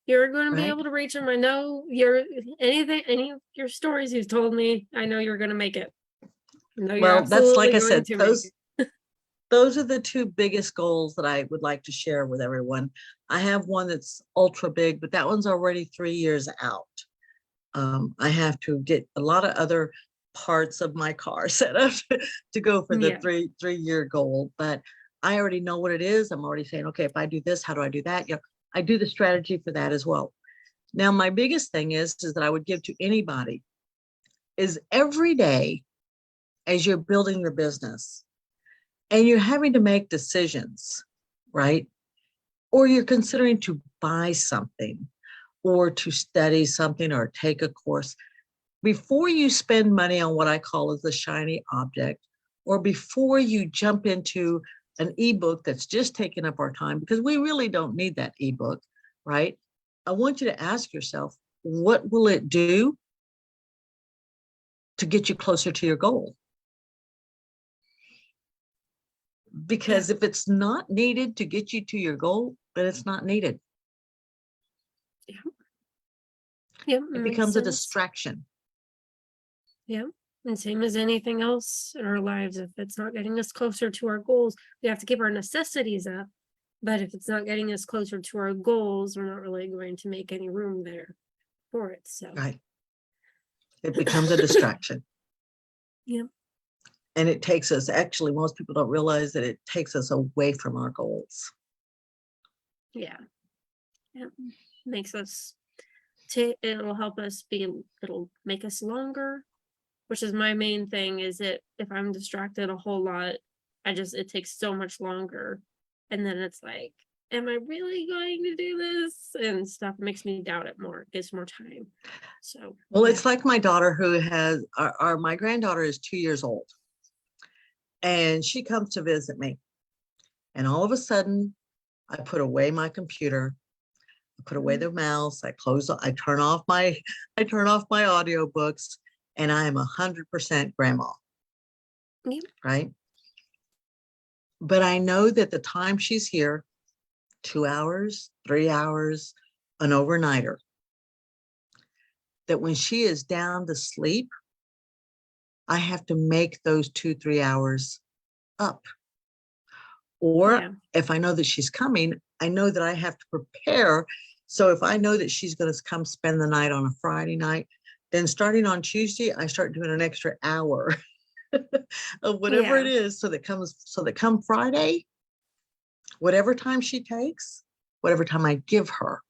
S1: You're going to be
S2: Right.
S1: able to reach them. I know any of your stories you've told me, I know you're going to make it. I know you're
S2: Well, that's like
S1: absolutely
S2: I
S1: going
S2: said,
S1: to make it.
S2: those are the two biggest goals that I would like to share with everyone. I have one that's ultra big, but that one's already 3 years out. I have to get a lot of other parts of my car set up to go for the
S1: Yeah.
S2: 3 year goal, but I already know what it is. I'm already saying, okay, if I do this, how do I do that? I do the strategy for that as well. Now, my biggest thing is that I would give to anybody is every day as you're building your business and you're having to make decisions, right? Or you're considering to buy something or to study something or take a course, before you spend money on what I call as the shiny object, or before you jump into an ebook that's just taking up our time, because we really don't need that ebook, right? I want you to ask yourself, what will it do to get you closer to your goal? Because if it's not needed to get you to your goal, then it's not needed.
S1: Yeah. Yeah.
S2: It
S1: Makes
S2: becomes a
S1: sense.
S2: distraction.
S1: Yeah. And same as anything else in our lives, if it's not getting us closer to our goals, we have to keep our necessities up. But if it's not getting us closer to our goals, we're not really going to make any room there for it. So,
S2: Right. It becomes a distraction.
S1: yeah.
S2: And it takes us, actually, most people don't realize that it takes us away from our goals.
S1: Yeah. Yeah. Makes us, it'll help us be, it'll make us longer, which is my main thing is that if I'm distracted a whole lot, it takes so much longer. And then it's like, am I really going to do this? And stuff makes me doubt it more. It gives more time. So,
S2: Well,
S1: yeah.
S2: it's like my daughter who has, my granddaughter is 2 years old. And she comes to visit me. And all of a sudden, I put away my computer, I put away the mouse, I turn off my audiobooks, and I am 100% grandma.
S1: Yep.
S2: Right? But I know that the time she's here, 2 hours, 3 hours, an overnighter, that when she is down to sleep, I have to make those 2-3 hours up. Or
S1: Yeah.
S2: if I know that she's coming, I know that I have to prepare. So if I know that she's going to come spend the night on a Friday night, then starting on Tuesday, I start doing an extra hour of whatever it is. So that come Friday, whatever time she takes, whatever time I give her,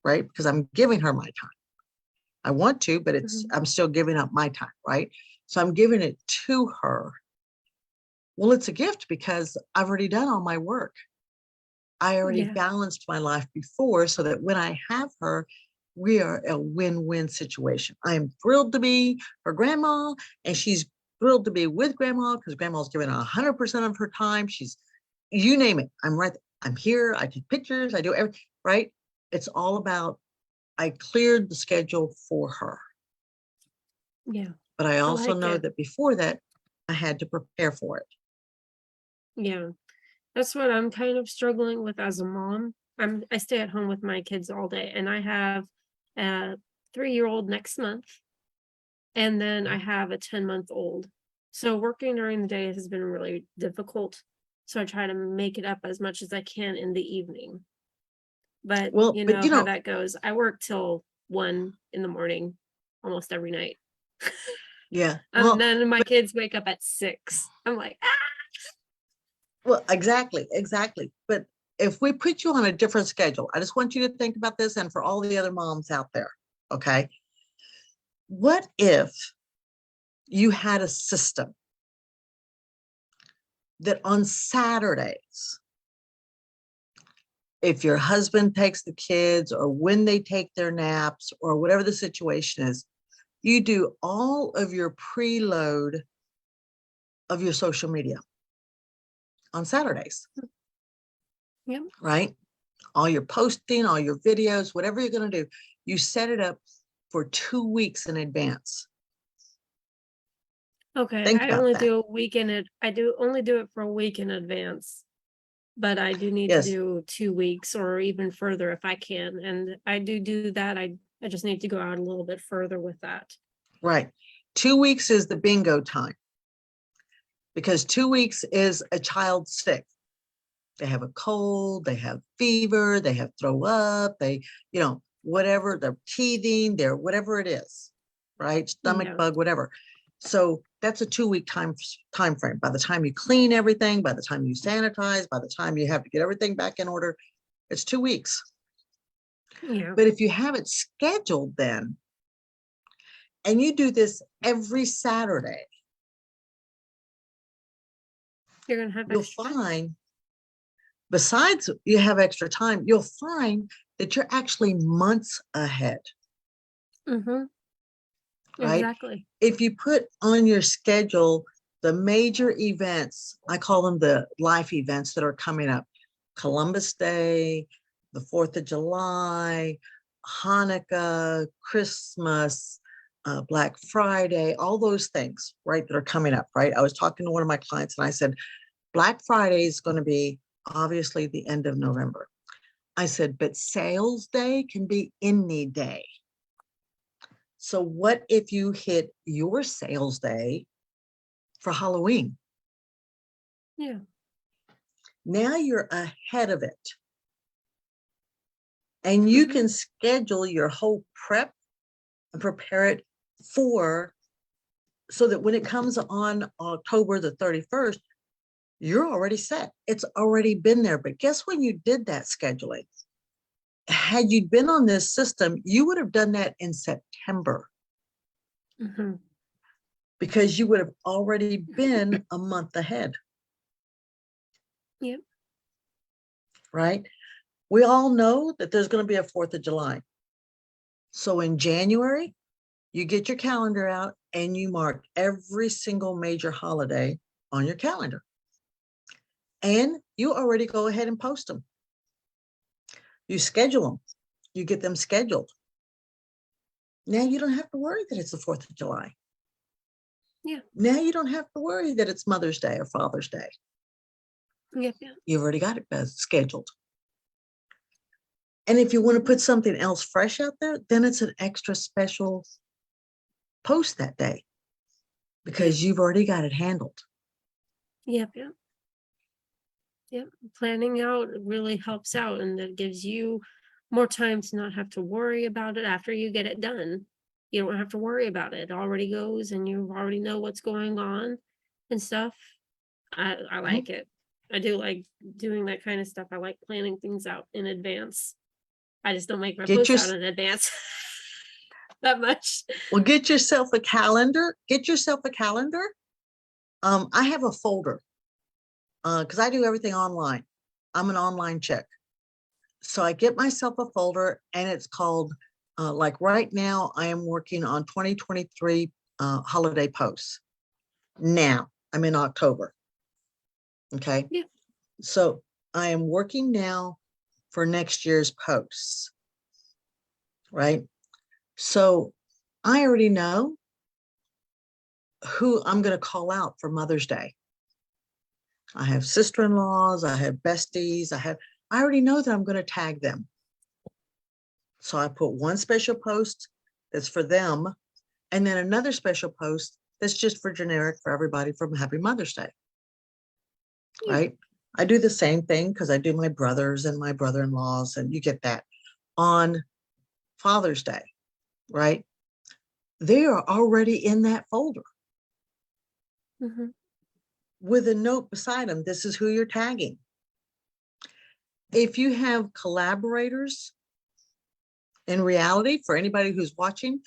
S2: right? Because I'm giving her my time. I want to, but
S1: Mhm.
S2: I'm still giving up my time, right? So I'm giving it to her. Well, it's a gift because I've already done all my work. I already
S1: Yeah,
S2: balanced my life before so that when I have her, we are a win-win situation. I am thrilled to be her grandma, and she's thrilled to be with grandma because grandma's giving 100% of her time. She's, you name it, I'm right. I'm here. I take pictures. I do everything, right? It's all about, I cleared the schedule for her.
S1: yeah,
S2: But I
S1: I
S2: also
S1: like
S2: know
S1: it.
S2: that before that, I had to prepare for it.
S1: Yeah, that's what I'm kind of struggling with as a mom. I stay at home with my kids all day, and I have a 3-year-old next month, and then I have a 10-month-old. So working during the day has been really difficult. So I try to make it up as much as I can in the evening. But
S2: Well,
S1: you
S2: but
S1: know how that goes. I work till 1 in the morning almost every night.
S2: yeah,
S1: Then my kids wake up at 6. I'm like, ah!
S2: exactly, exactly. But if we put you on a different schedule, I just want you to think about this, and for all the other moms out there, okay? What if you had a system that on Saturdays, if your husband takes the kids or when they take their naps or whatever the situation is, you do all of your preload of your social media on Saturdays,
S1: Yep.
S2: right? All your posting, all your videos, whatever you're going to do, you set it up for 2 weeks in advance.
S1: Okay,
S2: Think
S1: I
S2: about
S1: only
S2: that.
S1: do a week in it. I do only do it for a week in advance, but I do need to
S2: Yes,
S1: do 2 weeks or even further if I can. And I do that. I just need to go out a little bit further with that.
S2: right. 2 weeks is the bingo time because 2 weeks is a child sick. They have a cold, they have fever, they have throw up, whatever, they're teething, they're whatever it is, right? Stomach
S1: Yeah.
S2: bug, whatever. So that's a 2 week time frame. By the time you clean everything, by the time you sanitize, by the time you have to get everything back in order, it's 2 weeks.
S1: Yeah.
S2: But if you have it scheduled then, and you do this every Saturday,
S1: You're gonna have
S2: you'll
S1: extra time.
S2: find, besides you have extra time, you'll find that you're actually months ahead,
S1: Mm-hmm.
S2: right?
S1: Exactly.
S2: If you put on your schedule the major events, I call them the life events that are coming up: Columbus Day, the 4th of July, Hanukkah, Christmas, Black Friday, all those things, right, that are coming up, right? I was talking to one of my clients and I said, Black Friday is going to be obviously the end of November. I said, but sales day can be any day. So what if you hit your sales day for Halloween?
S1: Yeah.
S2: Now you're ahead of it. And you
S1: Mm-hmm.
S2: can schedule your whole prep and prepare it for, so that when it comes on October the 31st, you're already set. It's already been there. But guess when you did that scheduling? Had you been on this system, you would have done that in September
S1: Mm-hmm.
S2: because you would have already been a month ahead,
S1: Yep.
S2: right? We all know that there's going to be a 4th of July. So in January, you get your calendar out and you mark every single major holiday on your calendar. And you already go ahead and post them. You schedule them. You get them scheduled. Now you don't have to worry that it's the 4th of July.
S1: Yeah.
S2: Now you don't have to worry that it's Mother's Day or Father's Day.
S1: Yep. Yep.
S2: You've already got it scheduled. And if you want to
S1: Mm-hmm.
S2: put something else fresh out there, then it's an extra special post that day
S1: Yep.
S2: because you've already got it handled.
S1: Yep. Yep. Yep. Planning out really helps out and that gives you more time to not have to worry about it after you get it done. You don't have to worry about it. It already goes and you already know what's going on and stuff. I
S2: Mhm.
S1: like it. I do like doing that kind of stuff. I like planning things out in advance. I just don't make my
S2: Get
S1: posts
S2: your,
S1: out in advance that much.
S2: well, get yourself a calendar. Get yourself a calendar. I have a folder because I do everything online. I'm an online chick. So I get myself a folder and it's called, like right now, I am working on 2023 holiday posts. Now I'm in October. Okay.
S1: Yeah.
S2: So I am working now for next year's posts. Right. So I already know who I'm going to call out for Mother's Day. I have sister-in-laws, I have besties, I already know that I'm going to tag them. So I put one special post that's for them, and then another special post that's just for generic for everybody from Happy Mother's Day.
S1: Yeah.
S2: Right. I do the same thing because I do my brothers and my brother-in-laws, and you get that on Father's Day. Right. They are already in that folder
S1: Mhm.
S2: with a note beside them. This is who you're tagging. If you have collaborators, in reality, for anybody who's watching,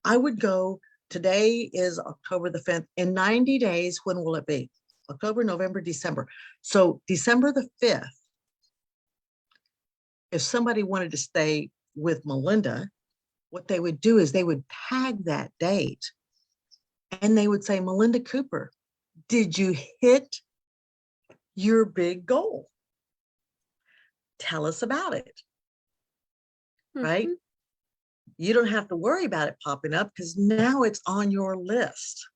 S2: I would go, today is October the 5th. In 90 days, when will it be? October, November, December. So December the 5th, if somebody wanted to stay with Melinda, what they would do is they would tag that date and they would say, Melinda Cooper, did you hit your big goal? Tell us about it. Right?
S1: Mhm.
S2: You don't have to worry about it popping up because now it's on your list.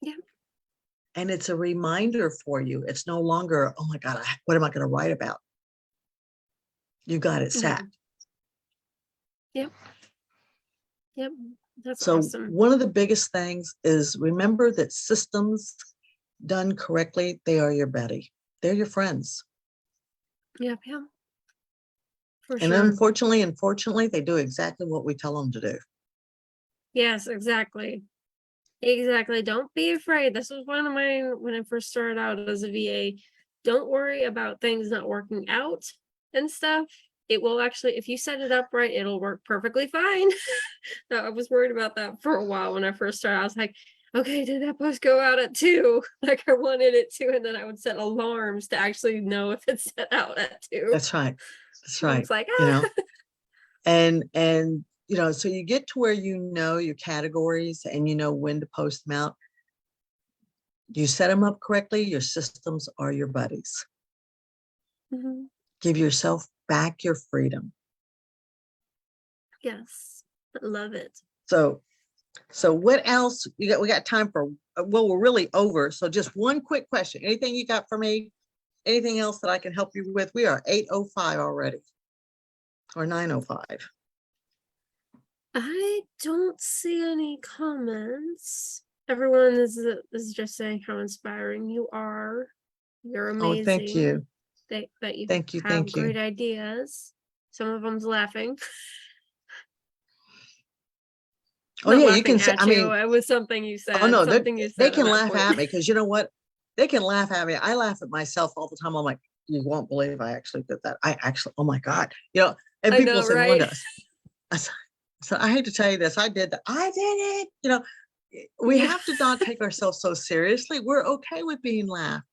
S1: Yeah.
S2: And it's a reminder for you. It's no longer, oh my God, what am I going to write about? You got it
S1: Yeah.
S2: set.
S1: Yep. Yep. That's
S2: So
S1: awesome.
S2: one of the biggest things is remember that systems done correctly, they are your buddy. They're your friends.
S1: Yep. Yeah. For
S2: And
S1: sure.
S2: unfortunately, they do exactly what we tell them to do.
S1: Yes, exactly. Exactly. Don't be afraid. This was one of my, when I first started out as a VA, don't worry about things not working out and stuff. It will actually, if you set it up right, it'll work perfectly fine. So I was worried about that for a while when I first started. I was like, okay, did that post go out at 2? Like I wanted it to, and then I would set alarms to actually know if it's set out at 2.
S2: That's right. That's
S1: And
S2: right.
S1: it's like,
S2: You
S1: ah.
S2: know, and so you get to where you know your categories and you know when to post them out. You set them up correctly, your systems are your buddies.
S1: Mhm.
S2: Give yourself back your freedom.
S1: Yes, I love it.
S2: So what else you got? We got time for, well, we're really over. So just one quick question. Anything you got for me? Anything else that I can help you with? We are 8:05 already, or 9:05.
S1: I don't see any comments. Everyone is just saying how inspiring you are. You're
S2: Oh, thank
S1: amazing.
S2: you.
S1: That you
S2: Thank you.
S1: have
S2: Thank you.
S1: great ideas. Some of them's laughing.
S2: Oh
S1: Not
S2: yeah, you can
S1: laughing
S2: say,
S1: at
S2: I
S1: you.
S2: mean,
S1: It was something you
S2: oh
S1: said.
S2: no,
S1: Something you
S2: they
S1: said at
S2: can
S1: that
S2: laugh
S1: point.
S2: at me because you know what? They can laugh at me. I laugh at myself all the time. I'm like, you won't believe I actually did that. I actually, oh my God. And
S1: I
S2: people
S1: know,
S2: say,
S1: right?
S2: Melinda, so I hate to tell you this. I did that. I did it. We
S1: Yeah.
S2: have to not take ourselves so seriously. We're okay with being laughed.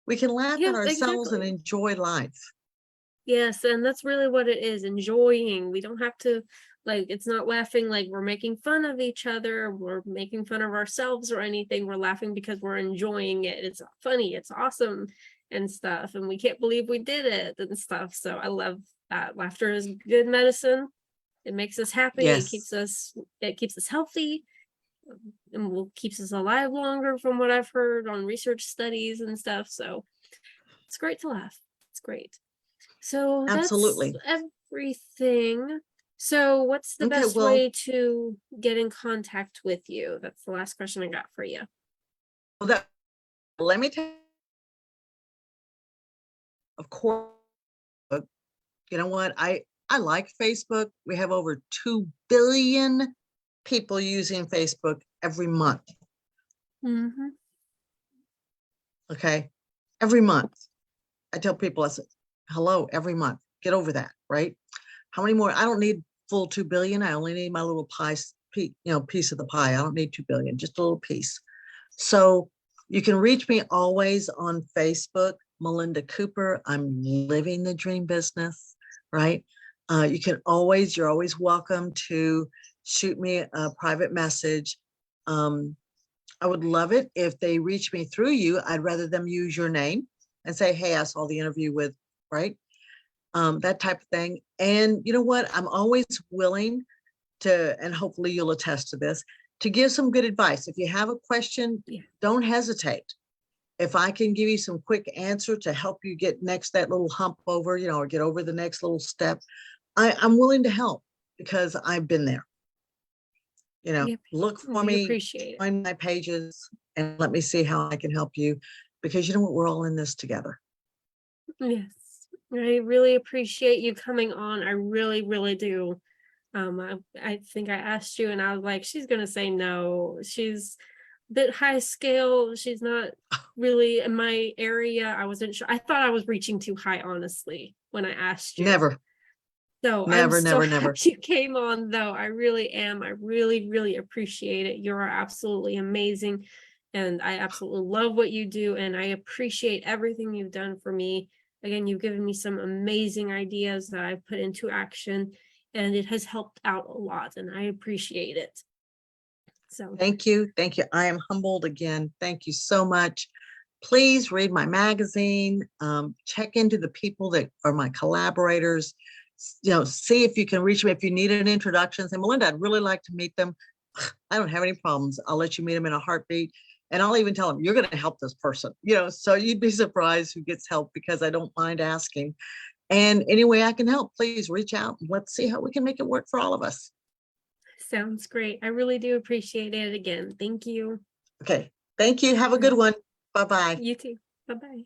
S2: We can laugh
S1: Yeah,
S2: at ourselves and
S1: exactly.
S2: enjoy life.
S1: Yes, and that's really what it is, enjoying. We don't have to, like, it's not laughing like we're making fun of each other, we're making fun of ourselves or anything. We're laughing because we're enjoying it. It's funny, it's awesome and stuff, and we can't believe we did it and stuff. So I love that. Laughter is good medicine. It makes us happy.
S2: Yes,
S1: It keeps us healthy, and will keeps us alive longer from what I've heard on research studies and stuff. So it's great to laugh. It's great. So that's
S2: absolutely.
S1: everything. So what's the
S2: Okay,
S1: best
S2: well,
S1: way to get in contact with you? That's the last question I got for you.
S2: that let me tell you, of course, you know what? I like Facebook. We have over 2 billion people using Facebook every month.
S1: Mm-hmm.
S2: Okay. Every month. I tell people, I say, hello, every month. get over that, right? How many more? I don't need full 2 billion. I only need my little piece of the pie. I don't need 2 billion, just a little piece. So you can reach me always on Facebook, Melinda Cooper. I'm living the dream business, right? You're always welcome to shoot me a private message. I would love it if they reach me through you. I'd rather them use your name and say, hey, I saw the interview with, right? That type of thing. And you know what? I'm always willing to, and hopefully you'll attest to this, to give some good advice. If you have a question, don't hesitate. If I can give you some quick answer to help you get that little hump over, or get over the next little step, I'm willing to help because I've been there. Look for
S1: We
S2: me,
S1: appreciate it.
S2: find my pages, and let me see how I can help you, because you know what, we're all in this together.
S1: Yes, I really appreciate you coming on. I really, really do. I think I asked you and I was like, she's gonna say no. She's a bit high scale. She's not really in my area. I wasn't sure. I thought I was reaching too high, honestly, when I asked you.
S2: Never.
S1: So I'm
S2: Never,
S1: so
S2: never, never.
S1: happy you came on, though. I really am. I really, really appreciate it. You're absolutely amazing. And I absolutely love what you do. And I appreciate everything you've done for me. Again, you've given me some amazing ideas that I've put into action, and it has helped out a lot. And I appreciate it. So
S2: Thank you. Thank you. I am humbled again. Thank you so much. Please read my magazine. Check into the people that are my collaborators. See if you can reach me. If you need an introduction, say, Melinda, I'd really like to meet them. I don't have any problems. I'll let you meet them in a heartbeat. And I'll even tell them, you're going to help this person. So you'd be surprised who gets help, because I don't mind asking. And any way I can help, please reach out. Let's see how we can make it work for all of us.
S1: sounds great. I really do appreciate it again. Thank you.
S2: Okay. Thank you. Have a good one. Bye-bye.
S1: You too. Bye-bye.